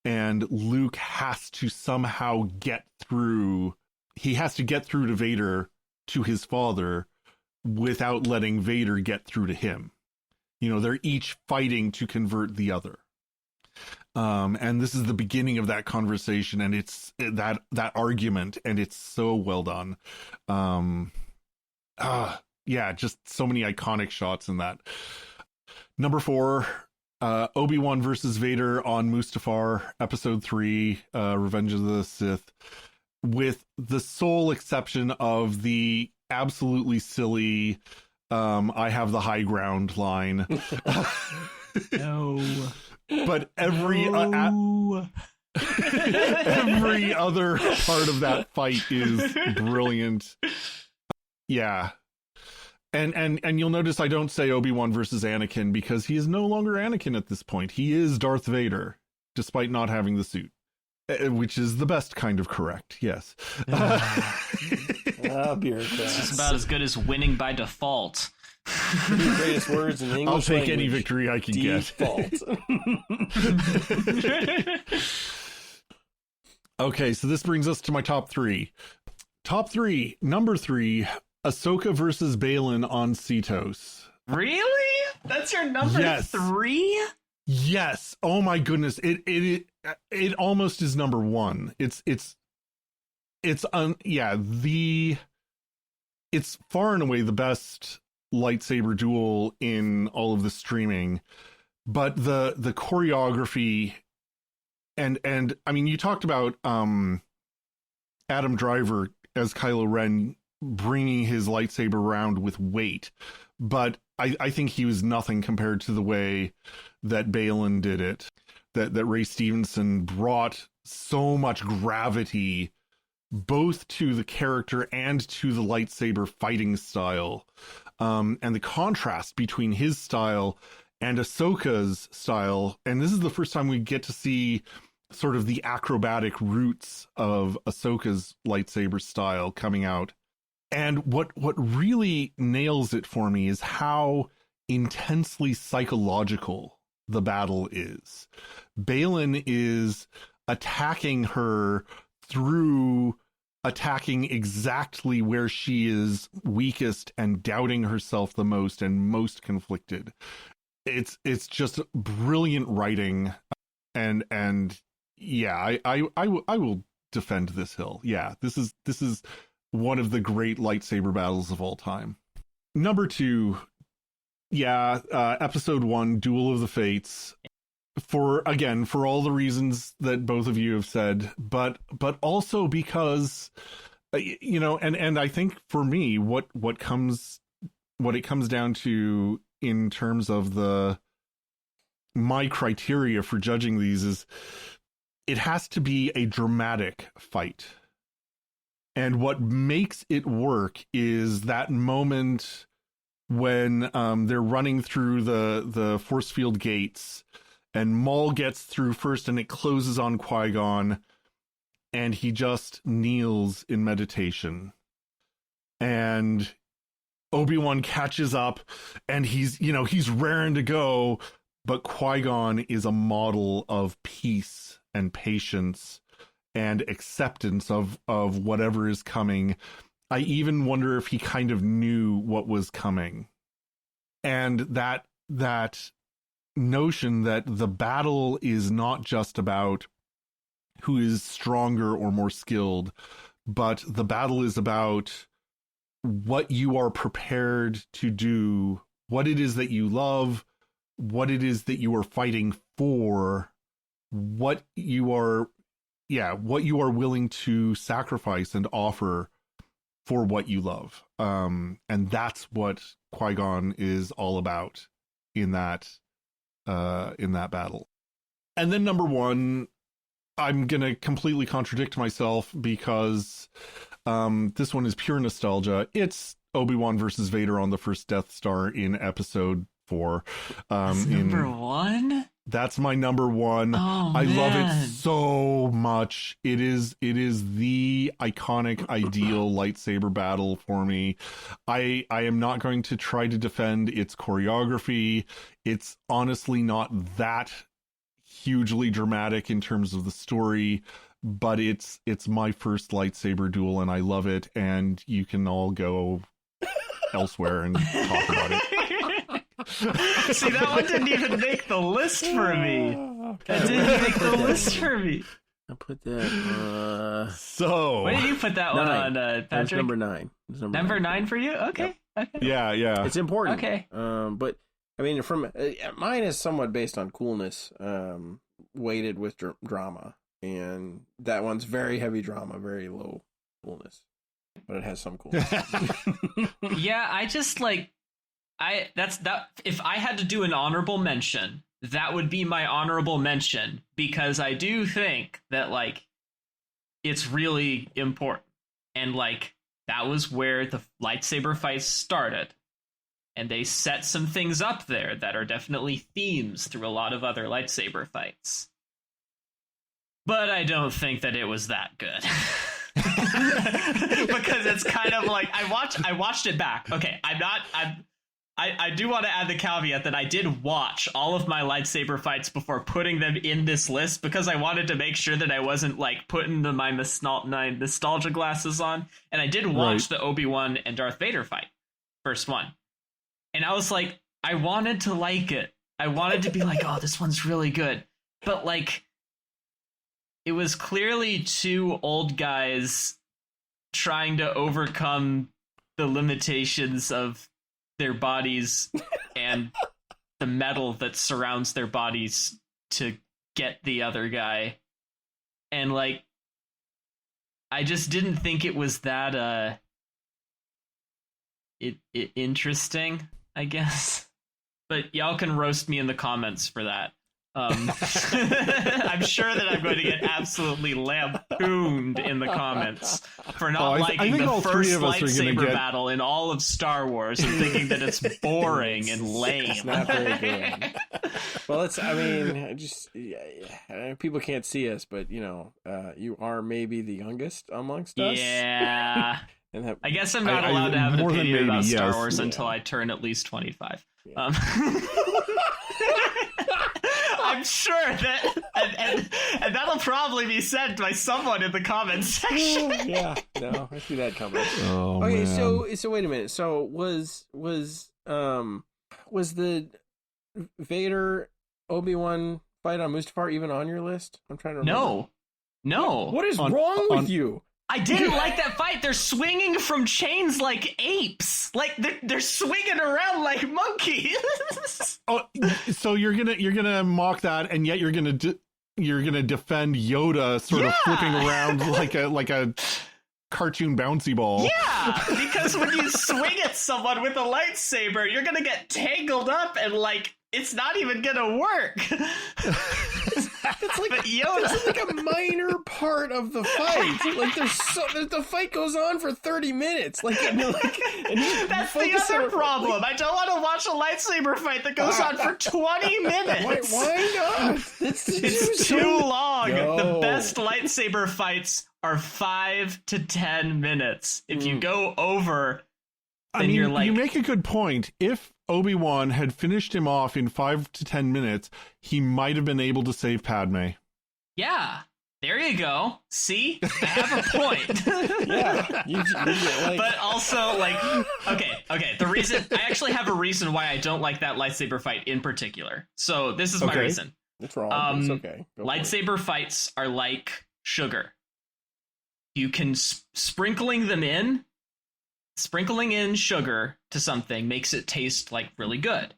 and Luke has to somehow get through. He has to get through to Vader, to his father, without letting Vader get through to him. They're each fighting to convert the other. And this is the beginning of that conversation, and it's that argument, and it's so well done. Just so many iconic shots in that. Number 4, Obi-Wan versus Vader on Mustafar, Episode 3, Revenge of the Sith, with the sole exception of the absolutely silly I have the high ground line. No. But every other part of that fight is brilliant. Yeah. And you'll notice I don't say Obi-Wan versus Anakin, because he is no longer Anakin at this point. He is Darth Vader, despite not having the suit, which is the best kind of correct. Yes. Bureaucrats. It's just about as good as winning by default. The greatest words in the English I'll take language. any victory I can Default. get. Okay, so this brings us to my top 3. Top 3, number 3, Ahsoka versus Baylan on Cetos. Really? That's your number 3? Yes. Oh my goodness. It almost is number 1. It's far and away the best lightsaber duel in all of the streaming, but the choreography and I mean, you talked about Adam Driver as Kylo Ren bringing his lightsaber around with weight, but I think he was nothing compared to the way that Baylan did it, that Ray Stevenson brought so much gravity both to the character and to the lightsaber fighting style. And the contrast between his style and Ahsoka's style. And this is the first time we get to see sort of the acrobatic roots of Ahsoka's lightsaber style coming out. And what really nails it for me is how intensely psychological the battle is. Baylan is attacking her through attacking exactly where she is weakest and doubting herself the most and most conflicted. It's just brilliant writing, and yeah, I will defend this hill. Yeah, this is one of the great lightsaber battles of all time. Number 2, episode 1, Duel of the Fates. For all the reasons that both of you have said, but also because, and I think for me, what it comes down to in terms of my criteria for judging these is it has to be a dramatic fight. And what makes it work is that moment when they're running through the force field gates, and Maul gets through first, and it closes on Qui-Gon, and he just kneels in meditation. And Obi-Wan catches up, and he's raring to go, but Qui-Gon is a model of peace and patience and acceptance of whatever is coming. I even wonder if he kind of knew what was coming. And that notion that the battle is not just about who is stronger or more skilled, but the battle is about what you are prepared to do, what it is that you love, what it is that you are fighting for, what you are willing to sacrifice and offer for what you love. And that's what Qui-Gon is all about in that battle. And then number 1, I'm going to completely contradict myself because this one is pure nostalgia. It's Obi-Wan versus Vader on the first Death Star in episode 4. That's number 1? That's my number 1. Oh, I man. love it so much. It is the iconic, ideal lightsaber battle for me. I am not going to try to defend its choreography. It's honestly not that hugely dramatic in terms of the story, but it's my first lightsaber duel, and I love it. And you can all go elsewhere and talk about it. See, that one didn't even make the list for me. That didn't make the list for me. I put that. So where did you put that 1 on, Patrick? That's number 9. Number 9 for you? Okay. Yep. Okay. Yeah. It's important. Okay. But I mean, from mine is somewhat based on coolness, weighted with drama, and that one's very heavy drama, very low coolness, but it has some coolness. Yeah, I just if I had to do an honorable mention, that would be my honorable mention, because I do think that it's really important, and that was where the lightsaber fights started, and they set some things up there that are definitely themes through a lot of other lightsaber fights. But I don't think that it was that good. Because it's kind of I watched it back. Okay, I do want to add the caveat that I did watch all of my lightsaber fights before putting them in this list, because I wanted to make sure that I wasn't putting my nostalgia glasses on. And I did watch the Obi-Wan and Darth Vader fight, first one. And I was I wanted to like it. I wanted to be oh, this one's really good. But it was clearly 2 old guys trying to overcome the limitations of their bodies and the metal that surrounds their bodies to get the other guy. And I just didn't think it was that interesting, I guess. But y'all can roast me in the comments for that. I'm sure that I'm going to get absolutely lampooned in the comments for not liking the first lightsaber battle in all of Star Wars and thinking that it's boring and lame. It's not very good. Well, people can't see us, but you are maybe the youngest amongst us. Yeah. I guess I'm not allowed to have an opinion about Star Wars until I turn at least 25. Yeah. I'm sure that, and that'll probably be said by someone in the comments section. Yeah, no, I see that coming. Oh, okay, man. so wait a minute. So was the Vader Obi-Wan fight on Mustafar even on your list? I'm trying to remember. No. What is wrong with you? I didn't like that fight. They're swinging from chains like apes. Like they're swinging around like monkeys. Oh, so you're gonna mock that, and yet you're gonna defend Yoda sort of flipping around like a cartoon bouncy ball. Yeah, because when you swing at someone with a lightsaber, you're gonna get tangled up and like it's not even gonna work. It's like Yoda's like a minor part of the fight. Like the fight goes on for 30 minutes. Like, and that's the other problem. I don't want to watch a lightsaber fight that goes on for 20 minutes. Why not? It's too long. No. The best lightsaber fights are 5 to 10 minutes. If you go over, then you're like... You make a good point. If Obi-Wan had finished him off in 5 to 10 minutes, he might have been able to save Padme. Yeah, there you go. See? I have a point. Yeah. But also, like, okay. The reason... I actually have a reason why I don't like that lightsaber fight in particular. So this is my reason. It's wrong. It's okay. Lightsaber fights are like sugar. You can... Sprinkling in sugar to something makes it taste like really good.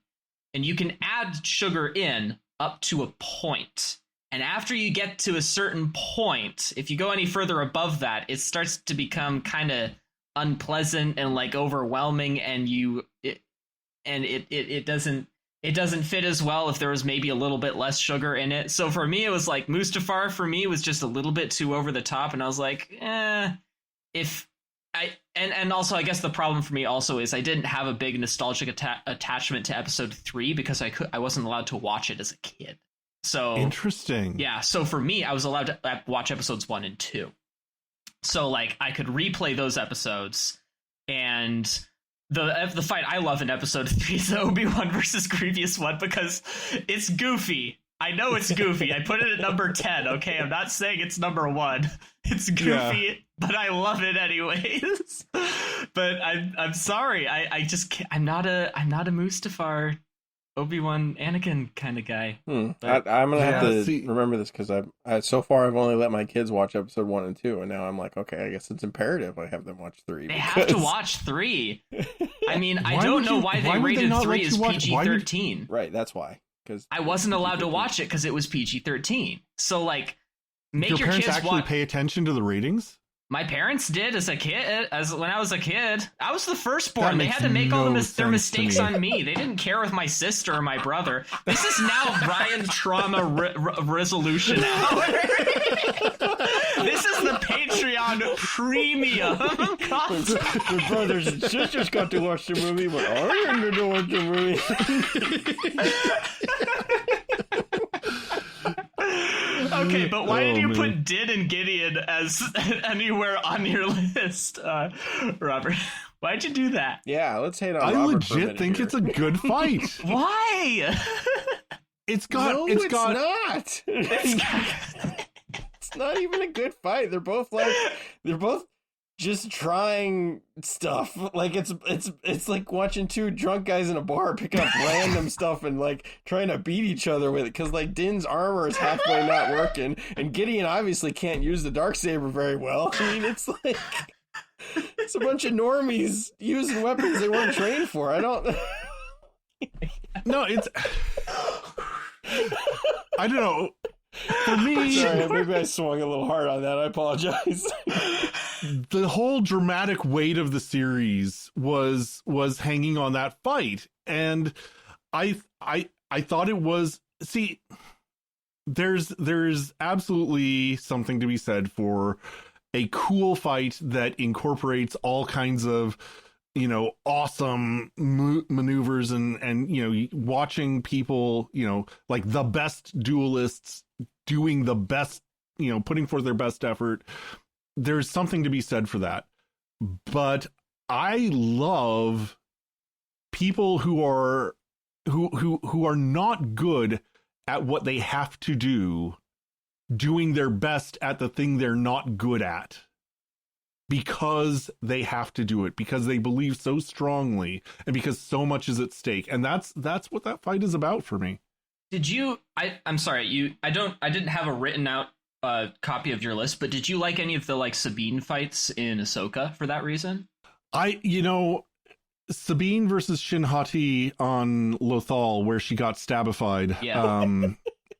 And you can add sugar in up to a point. And after you get to a certain point, if you go any further above that, it starts to become kind of unpleasant and like overwhelming, and it doesn't fit as well if there was maybe a little bit less sugar in it. So for me, it was like Mustafar for me was just a little bit too over the top, and I was like, And also, I guess the problem for me also is I didn't have a big nostalgic attachment to episode 3 because I wasn't allowed to watch it as a kid. So interesting. Yeah. So for me, I was allowed to watch episodes 1 and 2. So like I could replay those episodes, and the fight I love in episode 3 is the Obi-Wan versus Grievous one because it's goofy. I know it's goofy. I put it at number 10. Okay, I'm not saying it's number 1. It's goofy, but I love it anyways. But I'm sorry. I just can't, I'm not a Mustafar, Obi-Wan, Anakin kind of guy. I'm gonna have to remember this because so far I've only let my kids watch episode 1 and 2, and now I'm like, okay, I guess it's imperative I have them watch 3. They have to watch 3. I mean, I don't know why they rated 3 as PG-13. Right, that's why. I wasn't allowed to watch it because it was PG-13. So, like, make your parents kids actually pay attention to the ratings? My parents did as a kid. When I was a kid, I was the firstborn. They had to make all their mistakes on me. They didn't care with my sister or my brother. This is now Ryan Trauma Resolution Hour. This is the Patreon premium content. The brothers and sisters got to watch the movie, but I didn't get to watch the movie. Okay, but why did you put Din and Gideon as anywhere on your list, Robert? Why'd you do that? Yeah, let's hate on I Robert legit think it's a good fight. Why? It's not. It's not even a good fight. They're both just trying stuff. Like it's like watching two drunk guys in a bar pick up random stuff and like trying to beat each other with it, because like Din's armor is halfway not working, and Gideon obviously can't use the Darksaber very well. I mean, it's like it's a bunch of normies using weapons they weren't trained for. I don't No, I don't know. For me, sorry, maybe I swung a little hard on that. I apologize. The whole dramatic weight of the series was hanging on that fight, and I thought it was. See, there's absolutely something to be said for a cool fight that incorporates all kinds of, awesome maneuvers and watching people, like the best duelists doing the best, putting forth their best effort. There's something to be said for that. But I love people who are not good at what they have to do, doing their best at the thing they're not good at, because they have to do it, because they believe so strongly, and because so much is at stake. And that's what that fight is about for me. I'm sorry, I didn't have a written out copy of your list, but did you like any of the like Sabine fights in Ahsoka for that reason? Sabine versus Shin Hati on Lothal, where she got stabified. Yeah.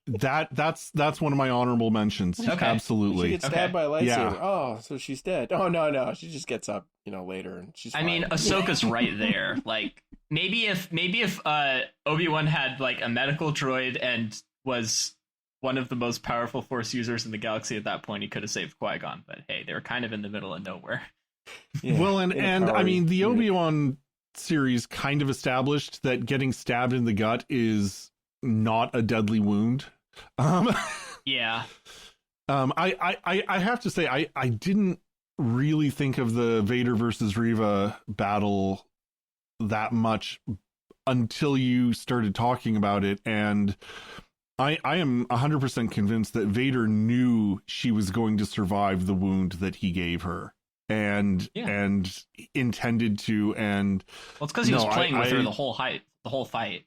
That's one of my honorable mentions. Okay. Absolutely. She gets stabbed by a lightsaber. Yeah. Oh, so she's dead. Oh no, she just gets up, later, and she's fine. I mean, Ahsoka's right there. Like maybe if Obi-Wan had like a medical droid and was one of the most powerful Force users in the galaxy at that point, he could have saved Qui-Gon. But hey, they were kind of in the middle of nowhere. Yeah. Well, and I mean, the Obi-Wan series kind of established that getting stabbed in the gut is not a deadly wound. Yeah. I have to say, I didn't really think of the Vader versus Reva battle that much until you started talking about it, and I am 100% convinced that Vader knew she was going to survive the wound that he gave her. And intended to, and well, it's because he was playing with her the whole fight.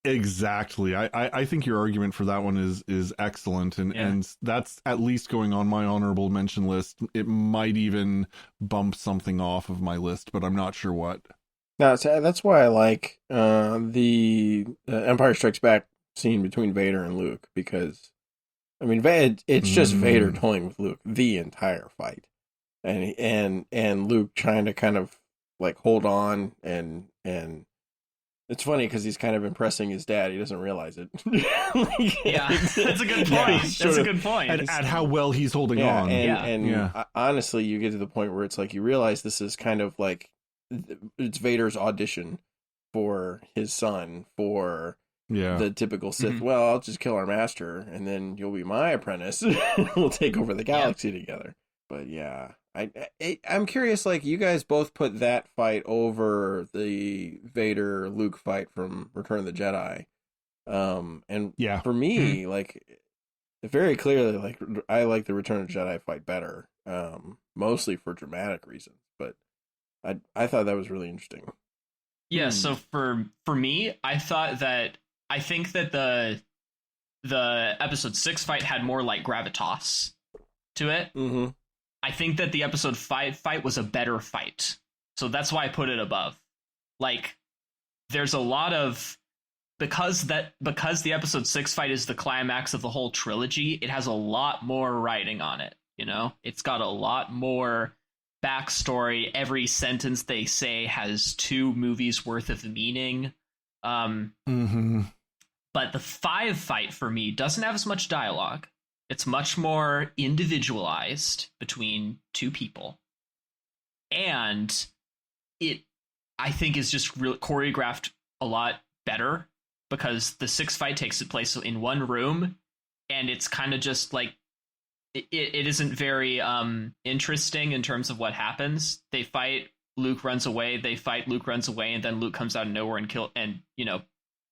Exactly. I think your argument for that one is excellent, and that's at least going on my honorable mention list. It might even bump something off of my list, but I'm not sure what. No, that's why I like the Empire Strikes Back scene between Vader and Luke, because I mean, it's just Vader toying with Luke the entire fight. And Luke trying to kind of like hold on, and it's funny because he's kind of impressing his dad. He doesn't realize it. Yeah, that's a good point. That's a good point. At how well he's holding on. And honestly, you get to the point where it's like you realize this is kind of like it's Vader's audition for his son, for the typical Sith. Mm-hmm. Well, I'll just kill our master, and then you'll be my apprentice. We'll take over the galaxy together. But yeah. I'm curious, like, you guys both put that fight over the Vader-Luke fight from Return of the Jedi. And for me, like, very clearly, like, I like the Return of the Jedi fight better, mostly for dramatic reasons. But I thought that was really interesting. Yeah, so for me, I think that the Episode 6 fight had more, like, gravitas to it. Mm-hmm. I think that the Episode 5 fight was a better fight. So that's why I put it above. Like, there's a lot of... Because the Episode 6 fight is the climax of the whole trilogy, it has a lot more writing on it, It's got a lot more backstory. Every sentence they say has 2 movies worth of meaning. But the 5 fight, for me, doesn't have as much dialogue. It's much more individualized between 2 people. And it, I think, is just choreographed a lot better, because the 6 fight takes place in one room, and it's kind of just like, it isn't very interesting in terms of what happens. They fight, Luke runs away, they fight, Luke runs away, and then Luke comes out of nowhere and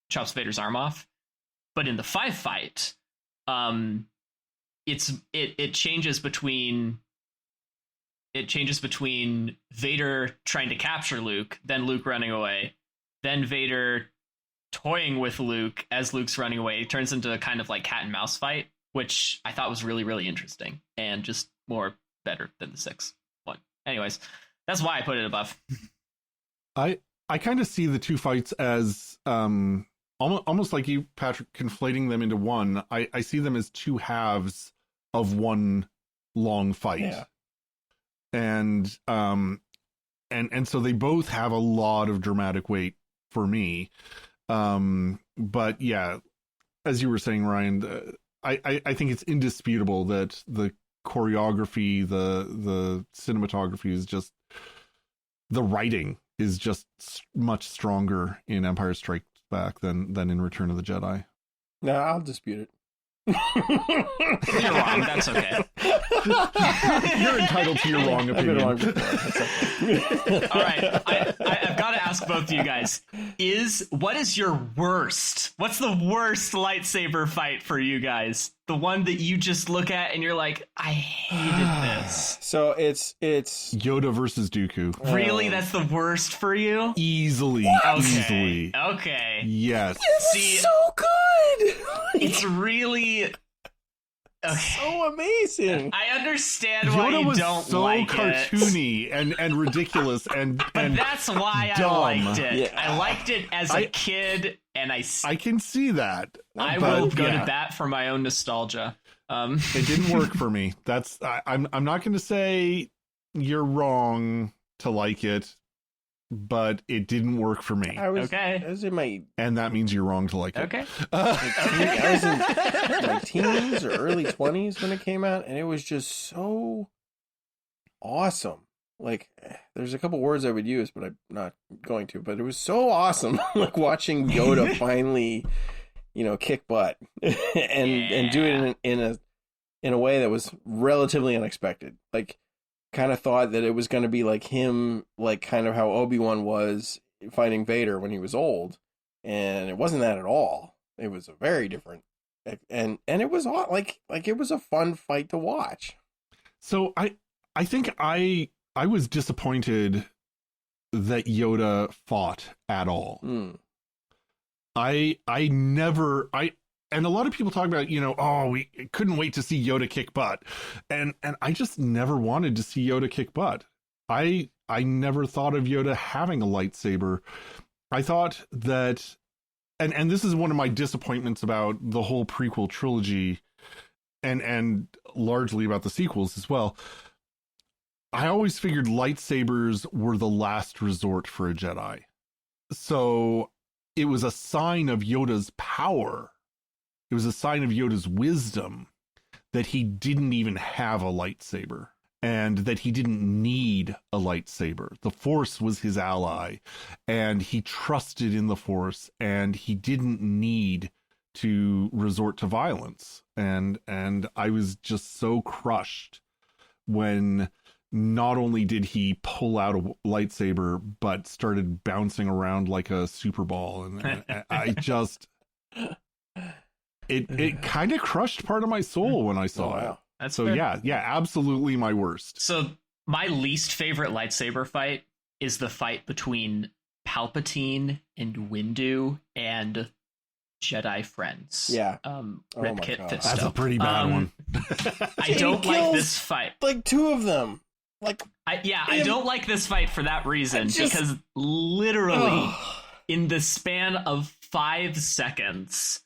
chops Vader's arm off. But in the 5 fight, it changes between Vader trying to capture Luke, then Luke running away, then Vader toying with Luke as Luke's running away. It turns into a kind of like cat and mouse fight, which I thought was really, really interesting and just better than the 6 one. Anyways, that's why I put it above. I kind of see the 2 fights as almost like you, Patrick, conflating them into one. I see them as 2 halves of one long fight. Yeah. And so they both have a lot of dramatic weight for me. But yeah, as you were saying, Ryan, I think it's indisputable that the choreography, the cinematography is just, the writing is just much stronger in Empire Strikes Back than in Return of the Jedi. No, I'll dispute it. You're wrong. That's okay. You're entitled to your wrong opinion. All right, I've got to ask both of you guys: what is your worst? What's the worst lightsaber fight for you guys? The one that you just look at and you're like, I hated this. So it's Yoda versus Dooku. Really, that's the worst for you? Easily. Okay. Yes. This is so good. It's really. so amazing. I understand why Yoda you was don't so like cartoony and ridiculous but that's why dumb. I liked it. Yeah. I liked it as a kid, and I can see that. I will go to bat for my own nostalgia. It didn't work for me. I'm not going to say you're wrong to like it, but it didn't work for me. I was in my, and that means you're wrong to like it. Okay. I was in my teens or early 20s when it came out, and it was just so awesome. Like, there's a couple words I would use, but I'm not going to. But it was so awesome, like watching Yoda finally, kick butt and do it in a way that was relatively unexpected. Like, kind of thought that it was going to be like him, like kind of how Obi-Wan was fighting Vader when he was old, and it wasn't that at all. It was a very different, and it was like it was a fun fight to watch. So I think I was disappointed that Yoda fought at all. And a lot of people talk about, we couldn't wait to see Yoda kick butt. And I just never wanted to see Yoda kick butt. I never thought of Yoda having a lightsaber. I thought that, and this is one of my disappointments about the whole prequel trilogy and largely about the sequels as well. I always figured lightsabers were the last resort for a Jedi. So it was a sign of Yoda's power. It was a sign of Yoda's wisdom that he didn't even have a lightsaber and that he didn't need a lightsaber. The Force was his ally and he trusted in the Force and he didn't need to resort to violence. And I was just so crushed when not only did he pull out a lightsaber, but started bouncing around like a Super Ball. And I just... It kind of crushed part of my soul when I saw it. That's so fair. yeah, absolutely my worst. So my least favorite lightsaber fight is the fight between Palpatine and Windu and Jedi friends. Yeah. Rip Kit Fisto. That's a pretty bad one. I don't like this fight. Like two of them. I don't like this fight for that reason, because literally in the span of 5 seconds,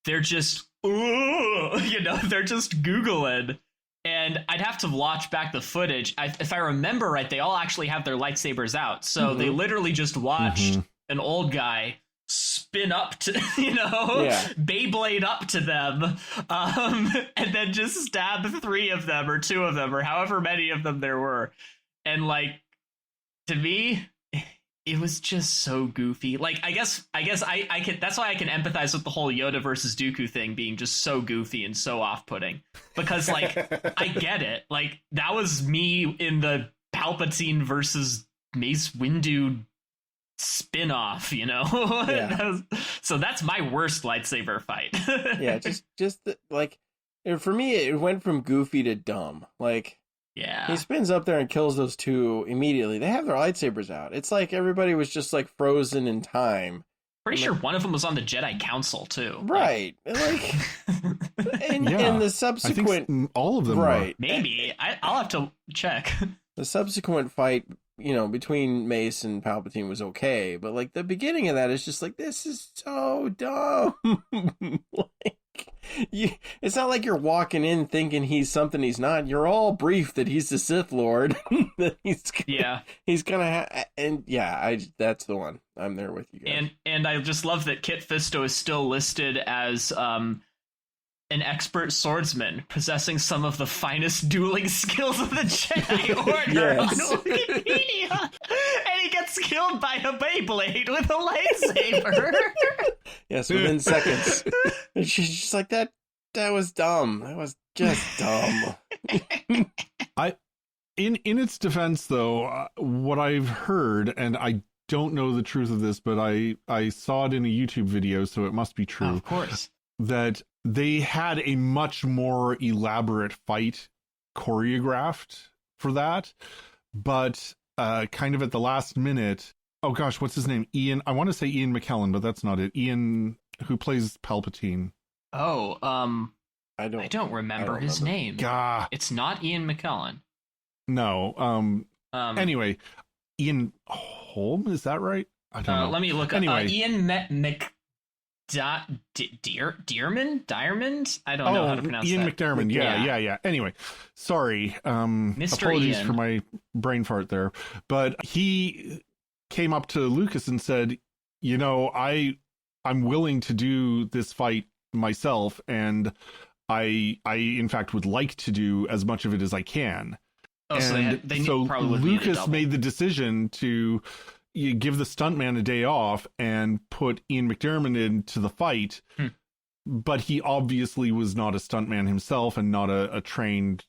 they're just, they're just Googling. And I'd have to watch back the footage. If I remember right, they all actually have their lightsabers out. So they literally just watched an old guy spin up to, Beyblade up to them, and then just stab 3 of them or 2 of them or however many of them there were. And to me, it was just so goofy. I guess I can. That's why I can empathize with the whole Yoda versus Dooku thing being just so goofy and so off-putting. Because I get it. That was me in the Palpatine versus Mace Windu spin-off. Yeah. So that's my worst lightsaber fight. Yeah, for me, it went from goofy to dumb. Yeah. He spins up there and kills those 2 immediately. They have their lightsabers out. It's like everybody was just frozen in time. Pretty sure one of them was on the Jedi Council too. Right. And the subsequent... I think all of them right. were. Maybe. I'll have to check. The subsequent fight, between Mace and Palpatine was okay. But the beginning of that is just this is so dumb. It's not like you're walking in thinking he's something he's not. You're all briefed that he's the Sith Lord. That he's gonna that's the one. I'm there with you guys. And I just love that Kit Fisto is still listed as an expert swordsman possessing some of the finest dueling skills of the Jedi Order on Wikipedia. And he gets killed by a Beyblade with a lightsaber. Yes, within seconds. And she's just like, that was dumb. That was just dumb. In its defense, though, what I've heard, and I don't know the truth of this, but I saw it in a YouTube video, so it must be true. Of course. That they had a much more elaborate fight choreographed for that, but kind of at the last minute, oh gosh, what's his name? Ian, I want to say Ian McKellen, but that's not it. Ian, who plays Palpatine. Oh, I don't remember his name. Gah. It's not Ian McKellen. No. Anyway, Ian Holm, is that right? I don't know. Let me look anyway. up. Ian Diarmond? I don't know how to pronounce Ian that. McDiarmid. Yeah. Anyway, sorry. Mr. Apologies Ian. for my brain fart there. But he came up to Lucas and said, I'm willing to do this fight myself, and I in fact would like to do as much of it as I can. Oh, and so probably would need a Lucas double. made the decision to give the stuntman a day off and put Ian McDiarmid into the fight. But he obviously was not a stuntman himself and not a trained,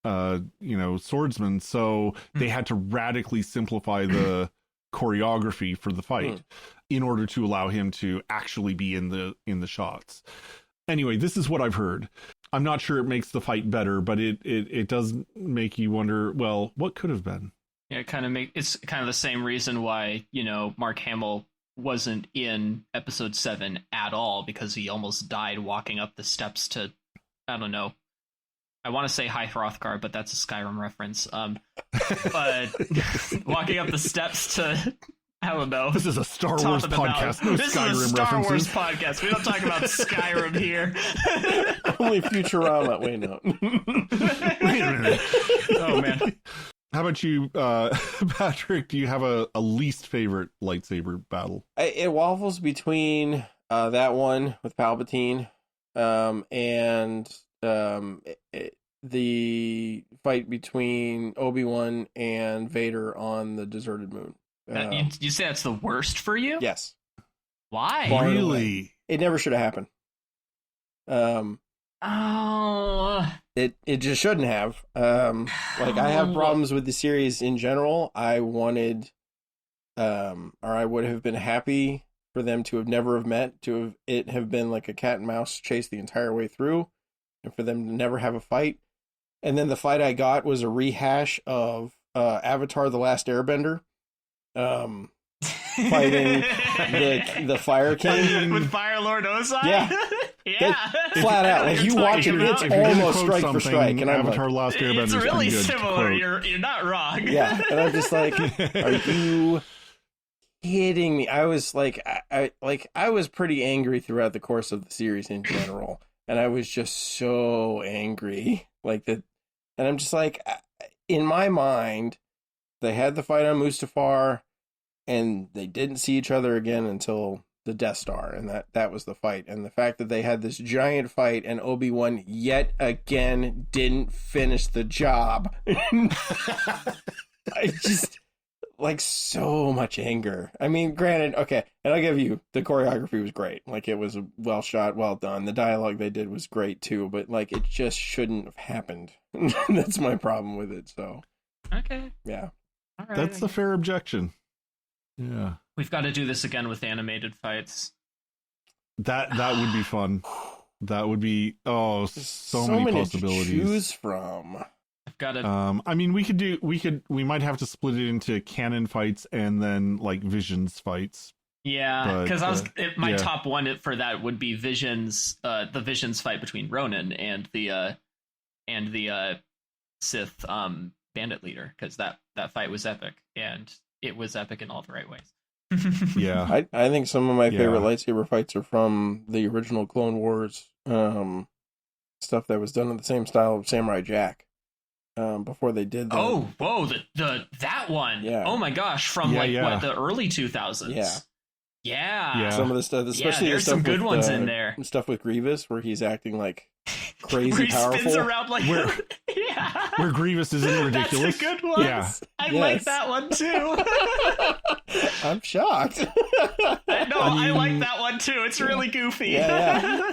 swordsman. So they had to radically simplify the choreography for the fight in order to allow him to actually be in the shots. Anyway, this is what I've heard. I'm not sure it makes the fight better, but it does make you wonder, well, what could have been? Yeah, it's kind of the same reason why, Mark Hamill wasn't in episode 7 at all, because he almost died walking up the steps to, I don't know. I want to say High Hrothgar, but that's a Skyrim reference. But walking up the steps to, I don't know. This is a Star Wars podcast. No this Skyrim is a Star Wars references. podcast. We don't talk about Skyrim here. Only Futurama. Wait, no. Wait a minute. Oh, man. How about you, Patrick? Do you have a least favorite lightsaber battle? It waffles between that one with Palpatine and the fight between Obi-Wan and Vader on the deserted moon. You say that's the worst for you? Yes. Why? Really? It never should have happened. It just shouldn't have. I have problems with the series in general. I wanted, or I would have been happy for them to have never have met, to have been like a cat and mouse chase the entire way through, and for them to never have a fight. And then the fight I got was a rehash of Avatar: The Last Airbender, fighting the Fire King with Fire Lord Ozai. Yeah. Yeah, flat out. Like you watch it, it's almost strike for strike, and I'm Avatar: like, Last Airbender. It's really good similar. quote. You're not wrong. Yeah, and I'm just like, are you kidding me? I was like, I was pretty angry throughout the course of the series in general, and I was just so angry, like that. And I'm just like, in my mind, they had the fight on Mustafar, and they didn't see each other again until the Death Star, and that was the fight. And the fact that they had this giant fight and Obi-Wan yet again didn't finish the job. I just, like, so much anger. I mean, granted, okay, and I'll give you, the choreography was great. Like, it was well shot, well done. The dialogue they did was great too, but like, it just shouldn't have happened. That's my problem with it, so. Okay. Yeah. All right. That's a fair objection. Yeah. We've got to do this again with animated fights. That would be fun. That would be so many possibilities to choose from. I've got to. I mean, we might have to split it into canon fights and then like Visions fights. Yeah, because my yeah. top one for that would be Visions, the Visions fight between Ronan and the Sith bandit leader, because that fight was epic, and it was epic in all the right ways. Yeah, I think some of my favorite lightsaber fights are from the original Clone Wars stuff that was done in the same style of Samurai Jack before they did that. That one. Yeah. Oh my gosh, from the early 2000s. Yeah. Yeah. Some of the stuff, especially there's the stuff some good with, ones in there. Stuff with Grievous where he's acting like crazy where he powerful. Spins around like where Grievous isn't ridiculous. That's a good one. Yeah. I like that one too. I'm shocked. I like that one too. It's really goofy. Yeah.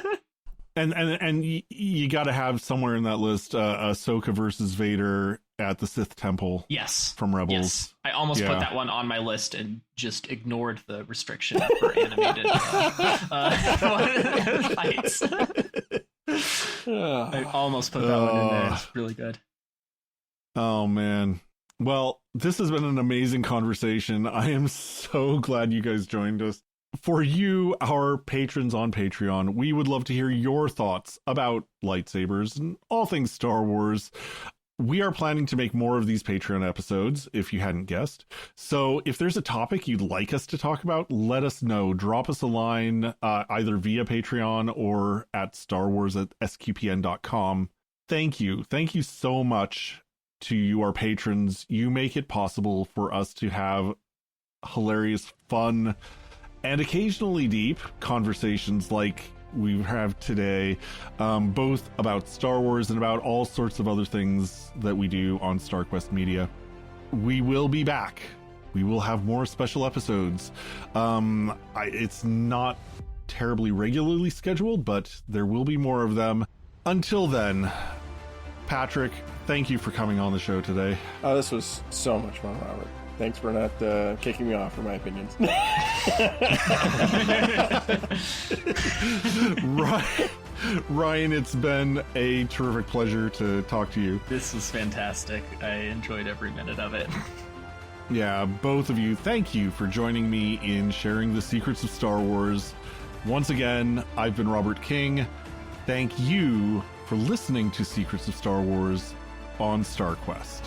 And you got to have somewhere in that list Ahsoka versus Vader at the Sith Temple. Yes. From Rebels. Yes. I almost put that one on my list and just ignored the restriction for animated fights. I almost put that one in there. It's really good. Oh, man. Well, this has been an amazing conversation. I am so glad you guys joined us. for you, our patrons on Patreon, we would love to hear your thoughts about lightsabers and all things Star Wars. We are planning to make more of these Patreon episodes, if you hadn't guessed. So if there's a topic you'd like us to talk about, let us know. Drop us a line either via Patreon or at starwars@sqpn.com. Thank you. Thank you so much to you, our patrons. You make it possible for us to have hilarious, fun, and occasionally deep conversations like we have today, both about Star Wars and about all sorts of other things that we do on StarQuest Media. We will be back. We will have more special episodes. It's not terribly regularly scheduled, but there will be more of them. Until then, Patrick, thank you for coming on the show today. Oh, this was so much fun, Robert. Thanks for not kicking me off for my opinions. Ryan, it's been a terrific pleasure to talk to you. This was fantastic. I enjoyed every minute of it. Yeah, both of you, thank you for joining me in sharing the secrets of Star Wars. Once again, I've been Robert King. Thank you for listening to Secrets of Star Wars on StarQuest.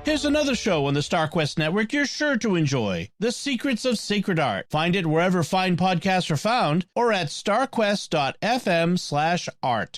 Here's another show on the StarQuest Network you're sure to enjoy, The Secrets of Sacred Art. Find it wherever fine podcasts are found or at starquest.fm/art.